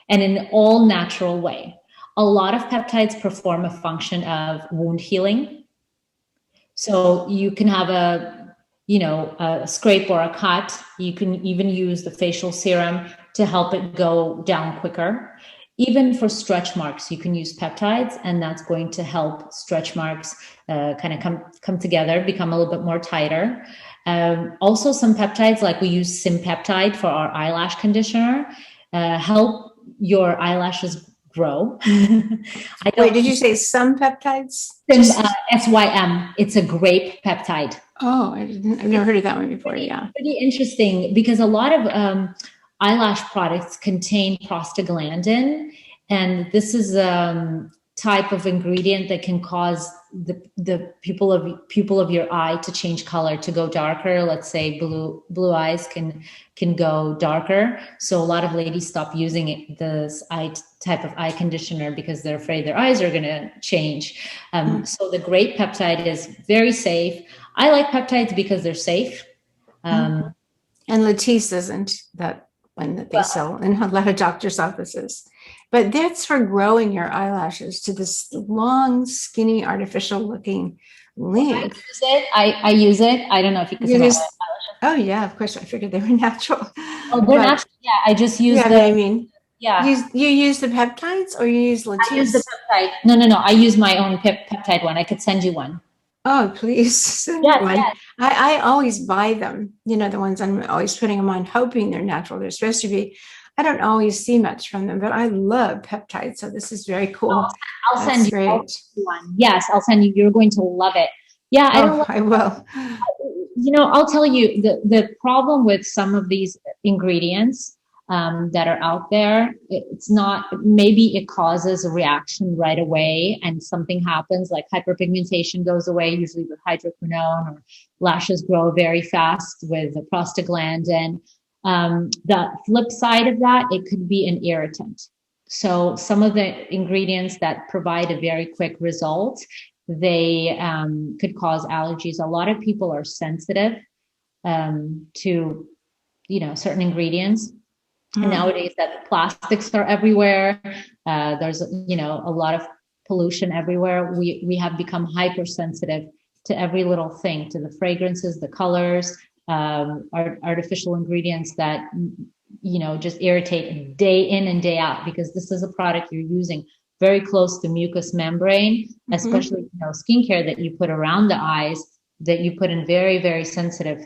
and in an all natural way. A lot of peptides perform a function of wound healing. So you can have a scrape or a cut. You can even use the facial serum to help it go down quicker. Even for stretch marks, you can use peptides, and that's going to help stretch marks kind of come together, become a little bit more tighter. Also, some peptides, like we use Sympeptide for our eyelash conditioner, help your eyelashes grow. Wait, did you say some peptides? SYM. It's a grape peptide. Oh, I've never heard of that one before. Yeah. Pretty interesting, because a lot of eyelash products contain prostaglandin, and this is a type of ingredient that can cause the pupil of your eye to change color, to go darker. Let's say blue eyes can go darker. So a lot of ladies stop using this type of eye conditioner because they're afraid their eyes are going to change. So the grape peptide is very safe. I like peptides because they're safe. And Latisse isn't that one that they sell in a lot of doctors' offices. But that's for growing your eyelashes to this long, skinny, artificial looking length. I use it. I don't know if you can see my eyelashes. Oh yeah, of course. I figured they were natural. Oh, they're natural. Yeah, I just use you use the peptides, or you use Latisse? I use the peptide. No. I use my own peptide one. I could send you one. Oh, please send me one. Yes. I always buy them. The ones I'm always putting them on, hoping they're natural. They're supposed to be. I don't always see much from them, but I love peptides. So this is very cool. I'll send you one. Yes, I'll send you. You're going to love it. Yeah, I will. I'll tell you the problem with some of these ingredients that are out there. It's not, maybe it causes a reaction right away and something happens, like hyperpigmentation goes away, usually with hydroquinone, or lashes grow very fast with the prostaglandin. The flip side of that, it could be an irritant. So some of the ingredients that provide a very quick result, they could cause allergies. A lot of people are sensitive to certain ingredients. And nowadays that the plastics are everywhere. There's a lot of pollution everywhere. We have become hypersensitive to every little thing, to the fragrances, the colors, artificial ingredients that, just irritate day in and day out, because this is a product you're using very close to mucous membrane, especially, skincare that you put around the eyes, that you put in very, very sensitive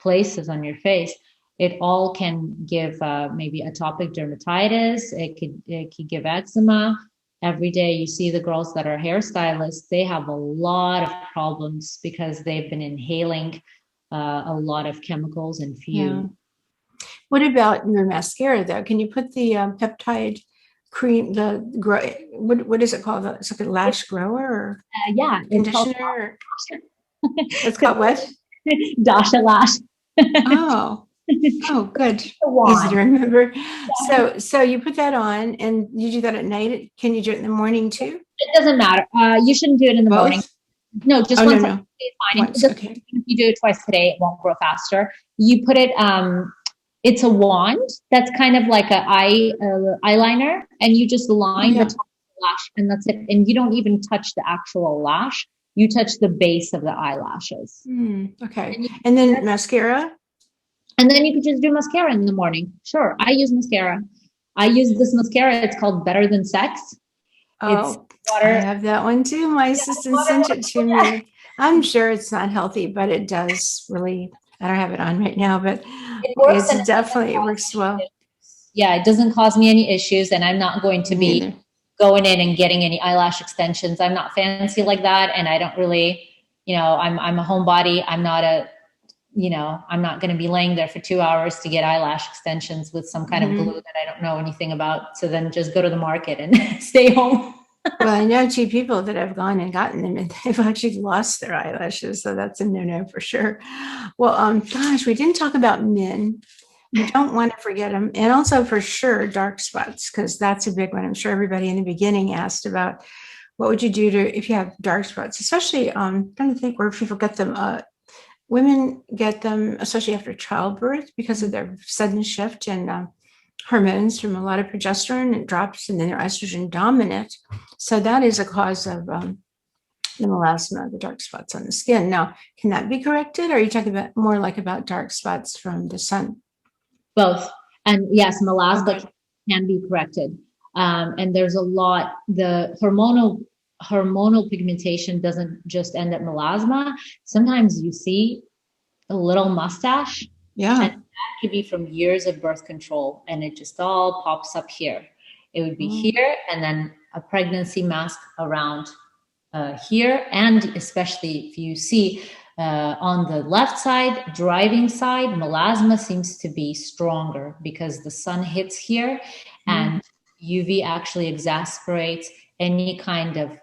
places on your face. It all can give maybe atopic dermatitis. It could give eczema. Every day you see the girls that are hairstylists, they have a lot of problems because they've been inhaling a lot of chemicals and fumes. What about your mascara though? Can you put the peptide cream, what is it called? It's like a lash grower or conditioner? It's called what? Dasha Lash. Oh, good. Easy to remember. So you put that on and you do that at night. Can you do it in the morning too? It doesn't matter. You shouldn't do it in the morning. No, just once a day is fine. Once, okay. If you do it twice a day, it won't grow faster. You put it, it's a wand that's kind of like an eyeliner, and you just line the top of the lash, and that's it. And you don't even touch the actual lash. You touch the base of the eyelashes. Okay. And then mascara? And then you could just do mascara in the morning. Sure. I use mascara. I use this mascara. It's called Better Than Sex. It's water. I have that one too. My assistant sent it to me. I'm sure it's not healthy, but it does really, I don't have it on right now, but it works well. Yeah, it doesn't cause me any issues, and I'm not going to be going in and getting any eyelash extensions. I'm not fancy like that, and I don't really, I'm a homebody. I'm not I'm not going to be laying there for 2 hours to get eyelash extensions with some kind of glue that I don't know anything about. So then just go to the market and stay home. Well, I know two people that have gone and gotten them and they've actually lost their eyelashes. So that's a no-no for sure. Well, gosh, we didn't talk about men. We don't want to forget them. And also for sure, dark spots, because that's a big one. I'm sure everybody in the beginning asked about what would you do if you have dark spots, especially I'm trying to think where people get them. Women get them, especially after childbirth, because of their sudden shift in hormones from a lot of progesterone. It drops, and then they're estrogen dominant. So that is a cause of the melasma, the dark spots on the skin. Now, can that be corrected? Or are you talking about more like about dark spots from the sun? Both. And yes, melasma can be corrected. And there's a lot, the hormonal pigmentation doesn't just end at melasma. Sometimes you see a little mustache. Yeah. And that could be from years of birth control, and it just all pops up here. It would be here, and then a pregnancy mask around here. And especially if you see on the left side, driving side, melasma seems to be stronger because the sun hits here, and UV actually exasperates any kind of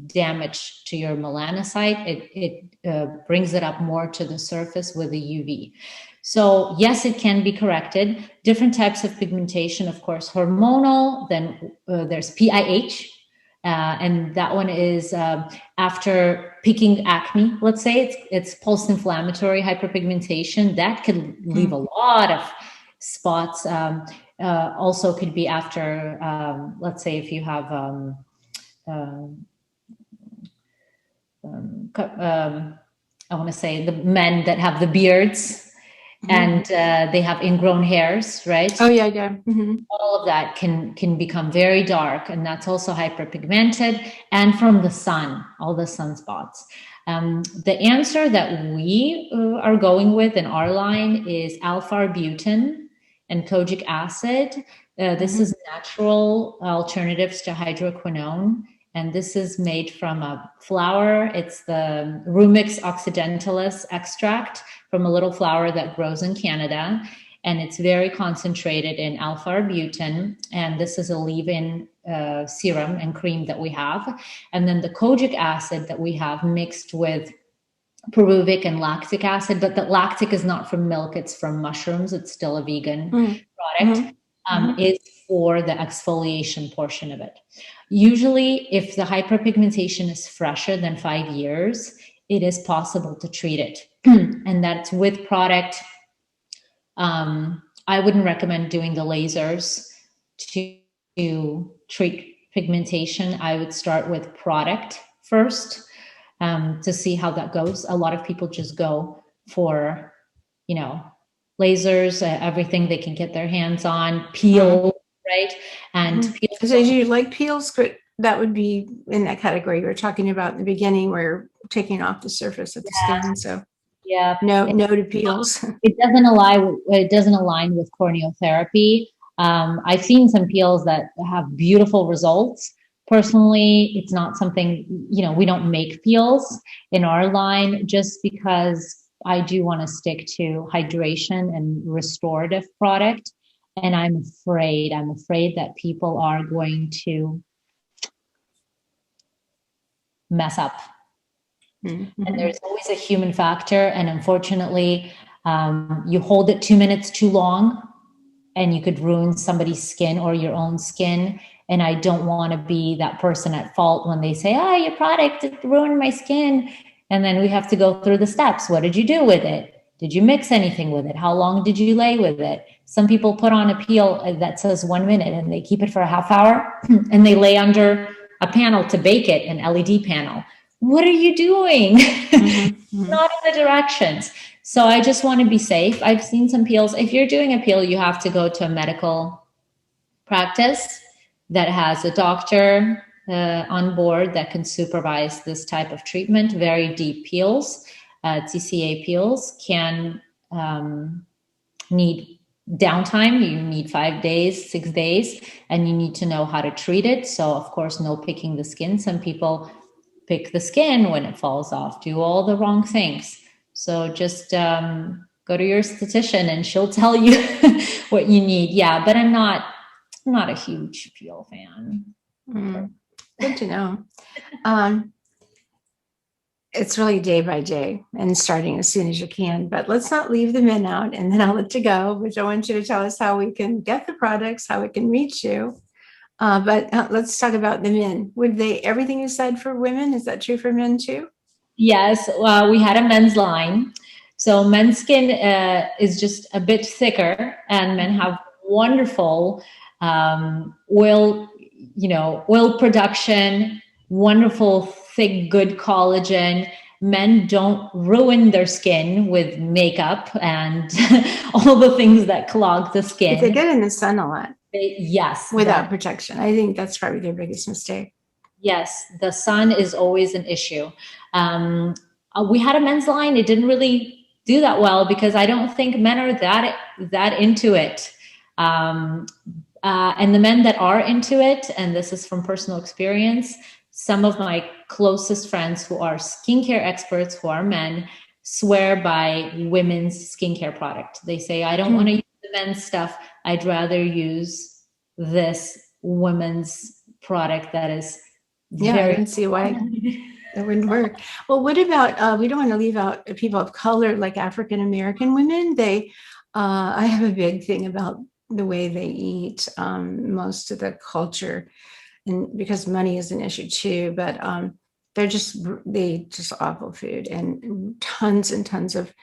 damage to your melanocyte. It brings it up more to the surface with the UV. So yes, it can be corrected. Different types of pigmentation, of course, hormonal, then there's PIH, and that one is after peaking acne, let's say it's post-inflammatory hyperpigmentation. That could leave a lot of spots. Also could be after, let's say if you have, I want to say the men that have the beards and they have ingrown hairs, right? Oh yeah. All of that can become very dark, and that's also hyperpigmented, and from the sun, all the sunspots. The answer that we are going with in our line is alpha-arbutin and kojic acid. This is natural alternatives to hydroquinone. And this is made from a flower. It's the Rumix occidentalis extract from a little flower that grows in Canada. And it's very concentrated in alpha-arbutin. And this is a leave-in serum and cream that we have. And then the kojic acid that we have mixed with pyruvic and lactic acid, but the lactic is not from milk, it's from mushrooms. It's still a vegan product. Is for the exfoliation portion of it. Usually, if the hyperpigmentation is fresher than 5 years, it is possible to treat it. And that's with product. I wouldn't recommend doing the lasers to treat pigmentation. I would start with product first to see how that goes. A lot of people just go for lasers, everything they can get their hands on, peel, right? And peels. So do you like peels? That would be in that category you were talking about in the beginning, where you're taking off the surface of the skin. So no to peels. It doesn't align with corneotherapy. I've seen some peels that have beautiful results. Personally, it's not something, we don't make peels in our line, just because I do want to stick to hydration and restorative product. And I'm afraid that people are going to mess up. Mm-hmm. And there's always a human factor. And unfortunately, you hold it 2 minutes too long and you could ruin somebody's skin or your own skin. And I don't want to be that person at fault when they say, your product ruined my skin. And then we have to go through the steps. What did you do with it? Did you mix anything with it? How long did you lay with it? Some people put on a peel that says 1 minute and they keep it for a half hour and they lay under a panel to bake it, an LED panel. What are you doing? Not in the directions. So I just want to be safe. I've seen some peels. If you're doing a peel, you have to go to a medical practice that has a doctor on board that can supervise this type of treatment. Very deep peels, TCA peels, can need downtime. You need 5 days, 6 days, and you need to know how to treat it. So of course, no picking the skin. Some people pick the skin when it falls off, do all the wrong things. So just go to your esthetician and she'll tell you what you need. Yeah, but I'm not a huge peel fan. Good to know. It's really day by day and starting as soon as you can, but let's not leave the men out, and then I'll let you go. But I want you to tell us how we can get the products, how we can reach you. But let's talk about the men. Everything you said for women, is that true for men too? Yes, we had a men's line. So men's skin is just a bit thicker, and men have wonderful oil production, wonderful, thick, good collagen. Men don't ruin their skin with makeup and all the things that clog the skin. If they get in the sun a lot. Yes. Without protection. I think that's probably their biggest mistake. Yes, the sun is always an issue. We had a men's line. It didn't really do that well because I don't think men are that into it. And the men that are into it, and this is from personal experience, some of my closest friends who are skincare experts, who are men, swear by women's skincare product. They say, I don't want to use the men's stuff. I'd rather use this women's product that is I don't see why that wouldn't work. Well, what about, we don't want to leave out people of color, like African-American women. I have a big thing about the way they eat, most of the culture, and because money is an issue too, but they just awful food and tons of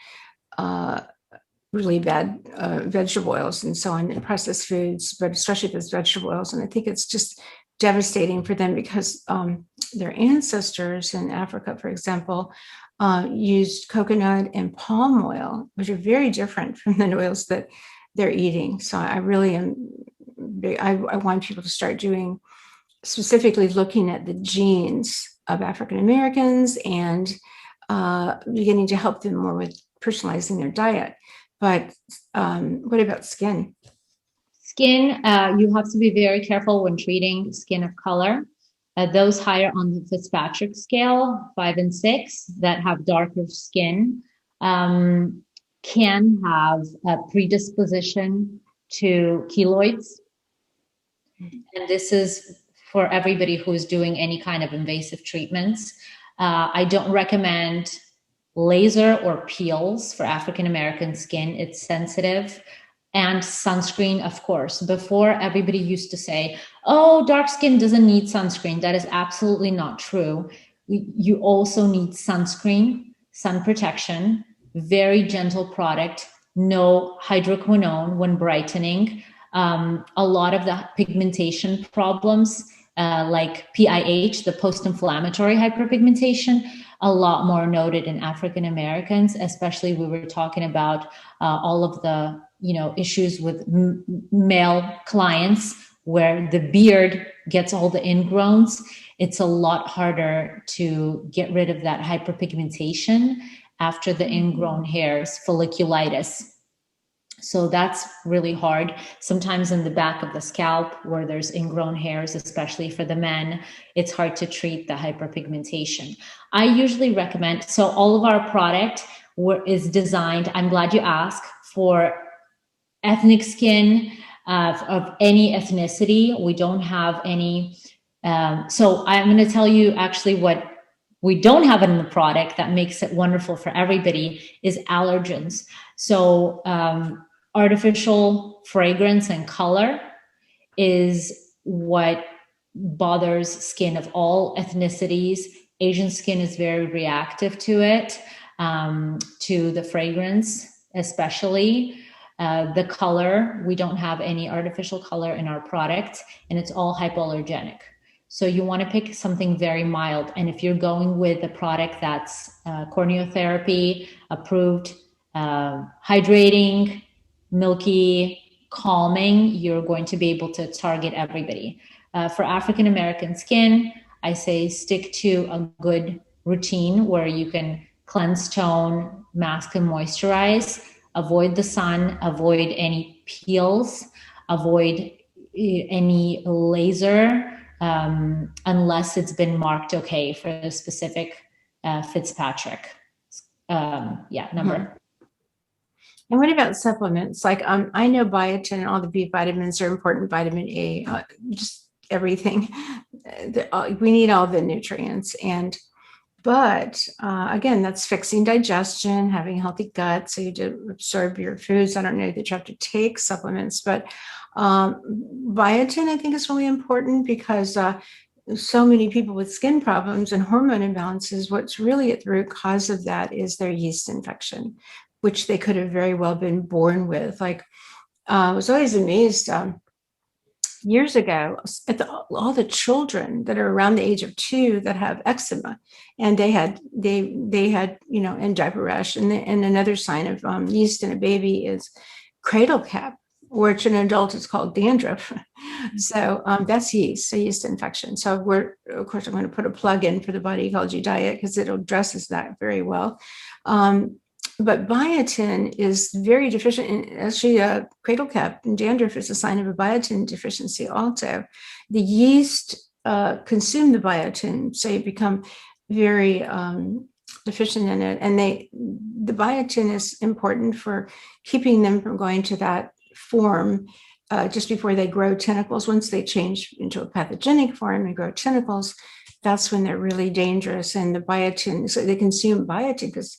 really bad vegetable oils and so on, and processed foods, but especially those vegetable oils. And I think it's just devastating for them because their ancestors in Africa, for example, used coconut and palm oil, which are very different from the oils that they're eating. So I really I want people to start specifically looking at the genes of African Americans and beginning to help them more with personalizing their diet. But what about skin? Skin, you have to be very careful when treating skin of color. Those higher on the Fitzpatrick scale, 5 and 6, that have darker skin, can have a predisposition to keloids. And this is for everybody who's doing any kind of invasive treatments. I don't recommend laser or peels for African American skin. It's sensitive. And sunscreen, of course. Before, everybody used to say, oh, dark skin doesn't need sunscreen. That is absolutely not true. You also need sunscreen, sun protection, very gentle product, no hydroquinone when brightening. A lot of the pigmentation problems, like PIH, the post-inflammatory hyperpigmentation, a lot more noted in African Americans, especially we were talking about all of the, issues with male clients where the beard gets all the ingrowns. It's a lot harder to get rid of that hyperpigmentation after the ingrown hairs, folliculitis. So that's really hard. Sometimes in the back of the scalp where there's ingrown hairs, especially for the men, it's hard to treat the hyperpigmentation. I usually recommend, so all of our product is designed, I'm glad you asked, for ethnic skin of any ethnicity. We don't have any, so I'm going to tell you actually what we don't have in the product that makes it wonderful for everybody is allergens. So artificial fragrance and color is what bothers skin of all ethnicities. Asian skin is very reactive to it, to the fragrance especially. The color, we don't have any artificial color in our product, and it's all hypoallergenic. So you want to pick something very mild. And if you're going with a product that's corneotherapy approved, hydrating, milky, calming, you're going to be able to target everybody. For African American skin, I say stick to a good routine where you can cleanse, tone, mask, and moisturize. Avoid the sun, avoid any peels, avoid any laser, unless it's been marked okay for a specific Fitzpatrick number. Mm-hmm. And what about supplements? Like I know biotin and all the B vitamins are important, vitamin A, just everything. We need all the nutrients. But again, that's fixing digestion, having a healthy gut, so you do absorb your foods. I don't know that you have to take supplements, but biotin, I think, is really important because so many people with skin problems and hormone imbalances, what's really at the root cause of that is their yeast infection, which they could have very well been born with. Like I was always amazed years ago at all the children that are around the age of 2 that have eczema, and they had and diaper rash, and another sign of yeast in a baby is cradle cap, which in an adult is called dandruff. So that's yeast, so yeast infection. So of course I'm going to put a plug in for the Body Ecology Diet because it addresses that very well. But biotin is very deficient. And actually, cradle cap and dandruff is a sign of a biotin deficiency also. The yeast consume the biotin, so you become very deficient in it. And the biotin is important for keeping them from going to that form just before they grow tentacles. Once they change into a pathogenic form and grow tentacles, that's when they're really dangerous. And the biotin, so they consume biotin because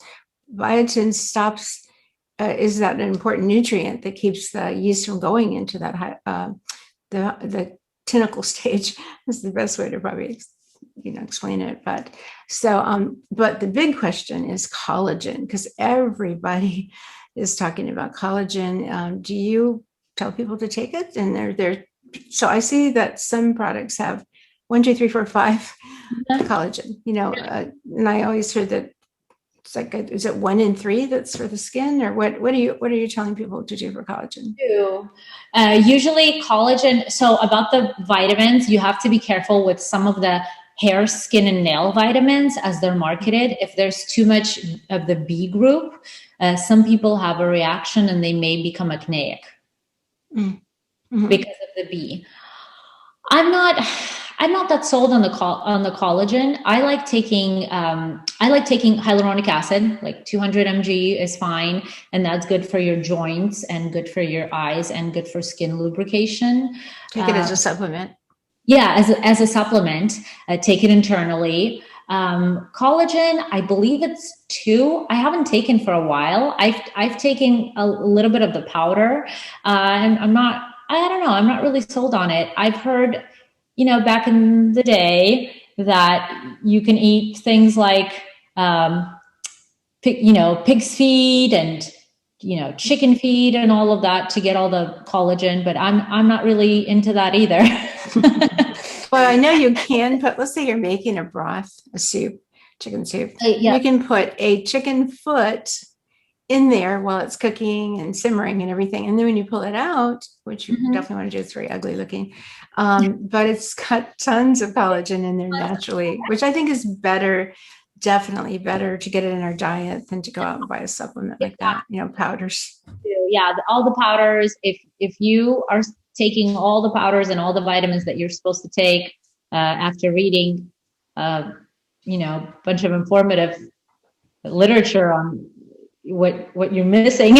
biotin is that an important nutrient that keeps the yeast from going into that the tentacle stage is the best way to probably explain it. But the big question is collagen, because everybody is talking about collagen. Do you tell people to take it? And so I see that some products have 1, 2, 3, 4, 5 collagen, and I always heard that it's like, is it 1 in 3 that's for the skin, or what are you telling people to do for collagen? Usually collagen. So about the vitamins, you have to be careful with some of the hair, skin, and nail vitamins as they're marketed. If there's too much of the B group, some people have a reaction and they may become acneic because of the B. I'm not that sold on the collagen. I like taking hyaluronic acid, like 200 mg is fine, and that's good for your joints and good for your eyes and good for skin lubrication. Take it as a supplement. Yeah, as a supplement. Take it internally. Collagen, I believe it's 2. I haven't taken for a while. I've taken a little bit of the powder, and I'm not really sold on it. I've heard, back in the day that you can eat things like, pig's feet and, chicken feet and all of that to get all the collagen, but I'm not really into that either. Well, I know you can put, let's say you're making a broth, a soup, chicken soup. Yeah. You can put a chicken foot in there while it's cooking and simmering and everything. And then when you pull it out, which you definitely want to do, it's very ugly looking, but it's got tons of collagen in there naturally, which I think is better, definitely better to get it in our diet than to go out and buy a supplement like that, powders. Yeah, all the powders, if you are taking all the powders and all the vitamins that you're supposed to take after reading, a bunch of informative literature on what you're missing,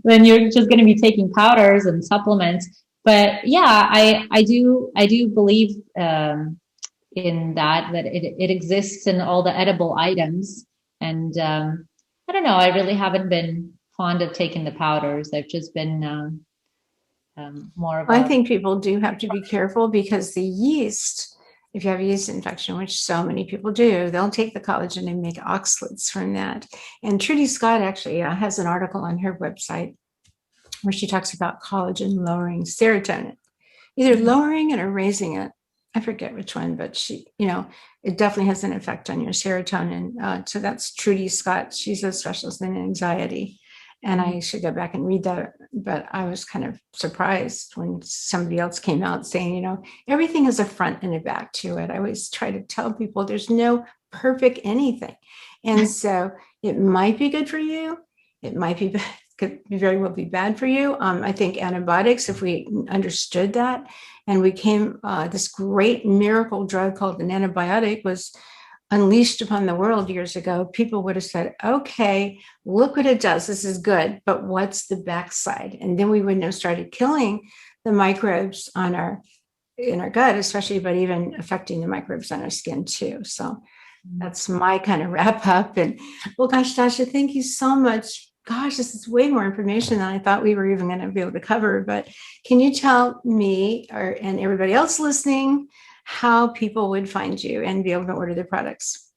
then you're just going to be taking powders and supplements. But yeah, I do believe in that it exists in all the edible items. And I don't know, I really haven't been fond of taking the powders. I've just been more of I think people do have to be careful because the yeast, if you have a yeast infection, which so many people do, they'll take the collagen and make oxalates from that. And Trudy Scott actually has an article on her website where she talks about collagen lowering serotonin, either lowering it or raising it. I forget which one, but she, it definitely has an effect on your serotonin. So that's Trudy Scott. She's a specialist in anxiety. And I should go back and read that. But I was kind of surprised when somebody else came out saying, everything has a front and a back to it. I always try to tell people there's no perfect anything. And so it might be good for you. It might be bad, could very well be bad for you. I think antibiotics, if we understood that and we came, this great miracle drug called an antibiotic was unleashed upon the world years ago, people would have said, okay, look what it does. This is good, but what's the backside? And then we wouldn't have started killing the microbes in our gut, especially, but even affecting the microbes on our skin too. So that's my kind of wrap up. And well, gosh, Dasha, thank you so much. Gosh, this is way more information than I thought we were even going to be able to cover. But can you tell me and everybody else listening how people would find you and be able to order their products?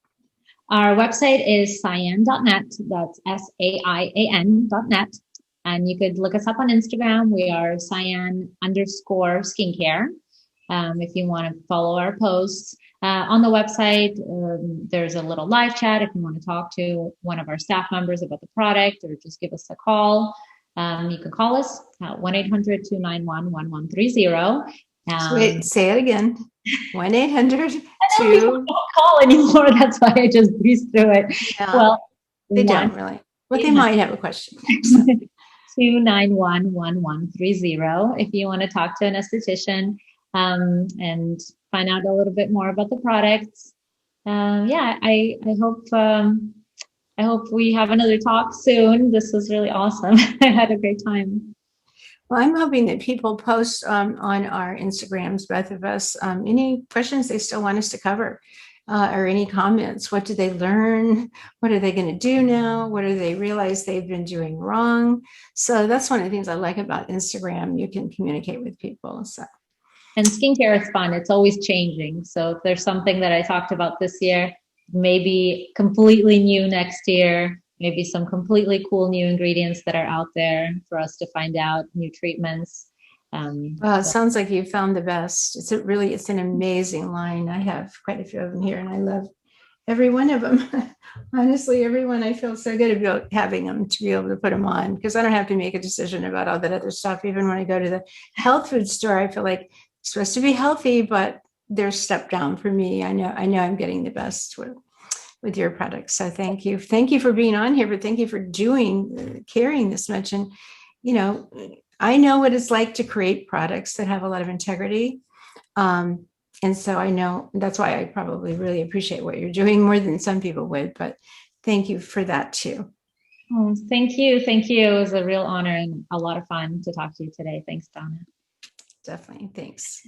Our website is saian.net. That's SAIAN.net. And you could look us up on Instagram. We are Saian_skincare. If you want to follow our posts. On the website, there's a little live chat if you want to talk to one of our staff members about the product or just give us a call. You can call us at 1-800-291-1130. Wait, say it again. 1-800 don't call anymore. That's why I just breezed through it. Yeah, well, they don't really. But they might have a question. 291-1130 if you want to talk to an esthetician and find out a little bit more about the products. I hope we have another talk soon. This was really awesome. I had a great time. Well, I'm hoping that people post on our Instagrams, both of us, any questions they still want us to cover or any comments. What did they learn? What are they going to do now? What do they realize they've been doing wrong? So that's one of the things I like about Instagram. You can communicate with people. And skincare is fun. It's always changing. So if there's something that I talked about this year, maybe completely new next year, maybe some completely cool new ingredients that are out there for us to find out, new treatments. It sounds like you found the best. It's an amazing line. I have quite a few of them here and I love every one of them. Honestly, everyone, I feel so good about having them to be able to put them on because I don't have to make a decision about all that other stuff. Even when I go to the health food store, I feel like it's supposed to be healthy, but they're step down for me. I know I'm getting the best with your products. So thank you. Thank you for being on here, but thank you for carrying this much. And, I know what it's like to create products that have a lot of integrity. And so I know that's why I probably really appreciate what you're doing more than some people would, but thank you for that too. Oh, thank you. Thank you. It was a real honor and a lot of fun to talk to you today. Thanks, Donna. Definitely. Thanks.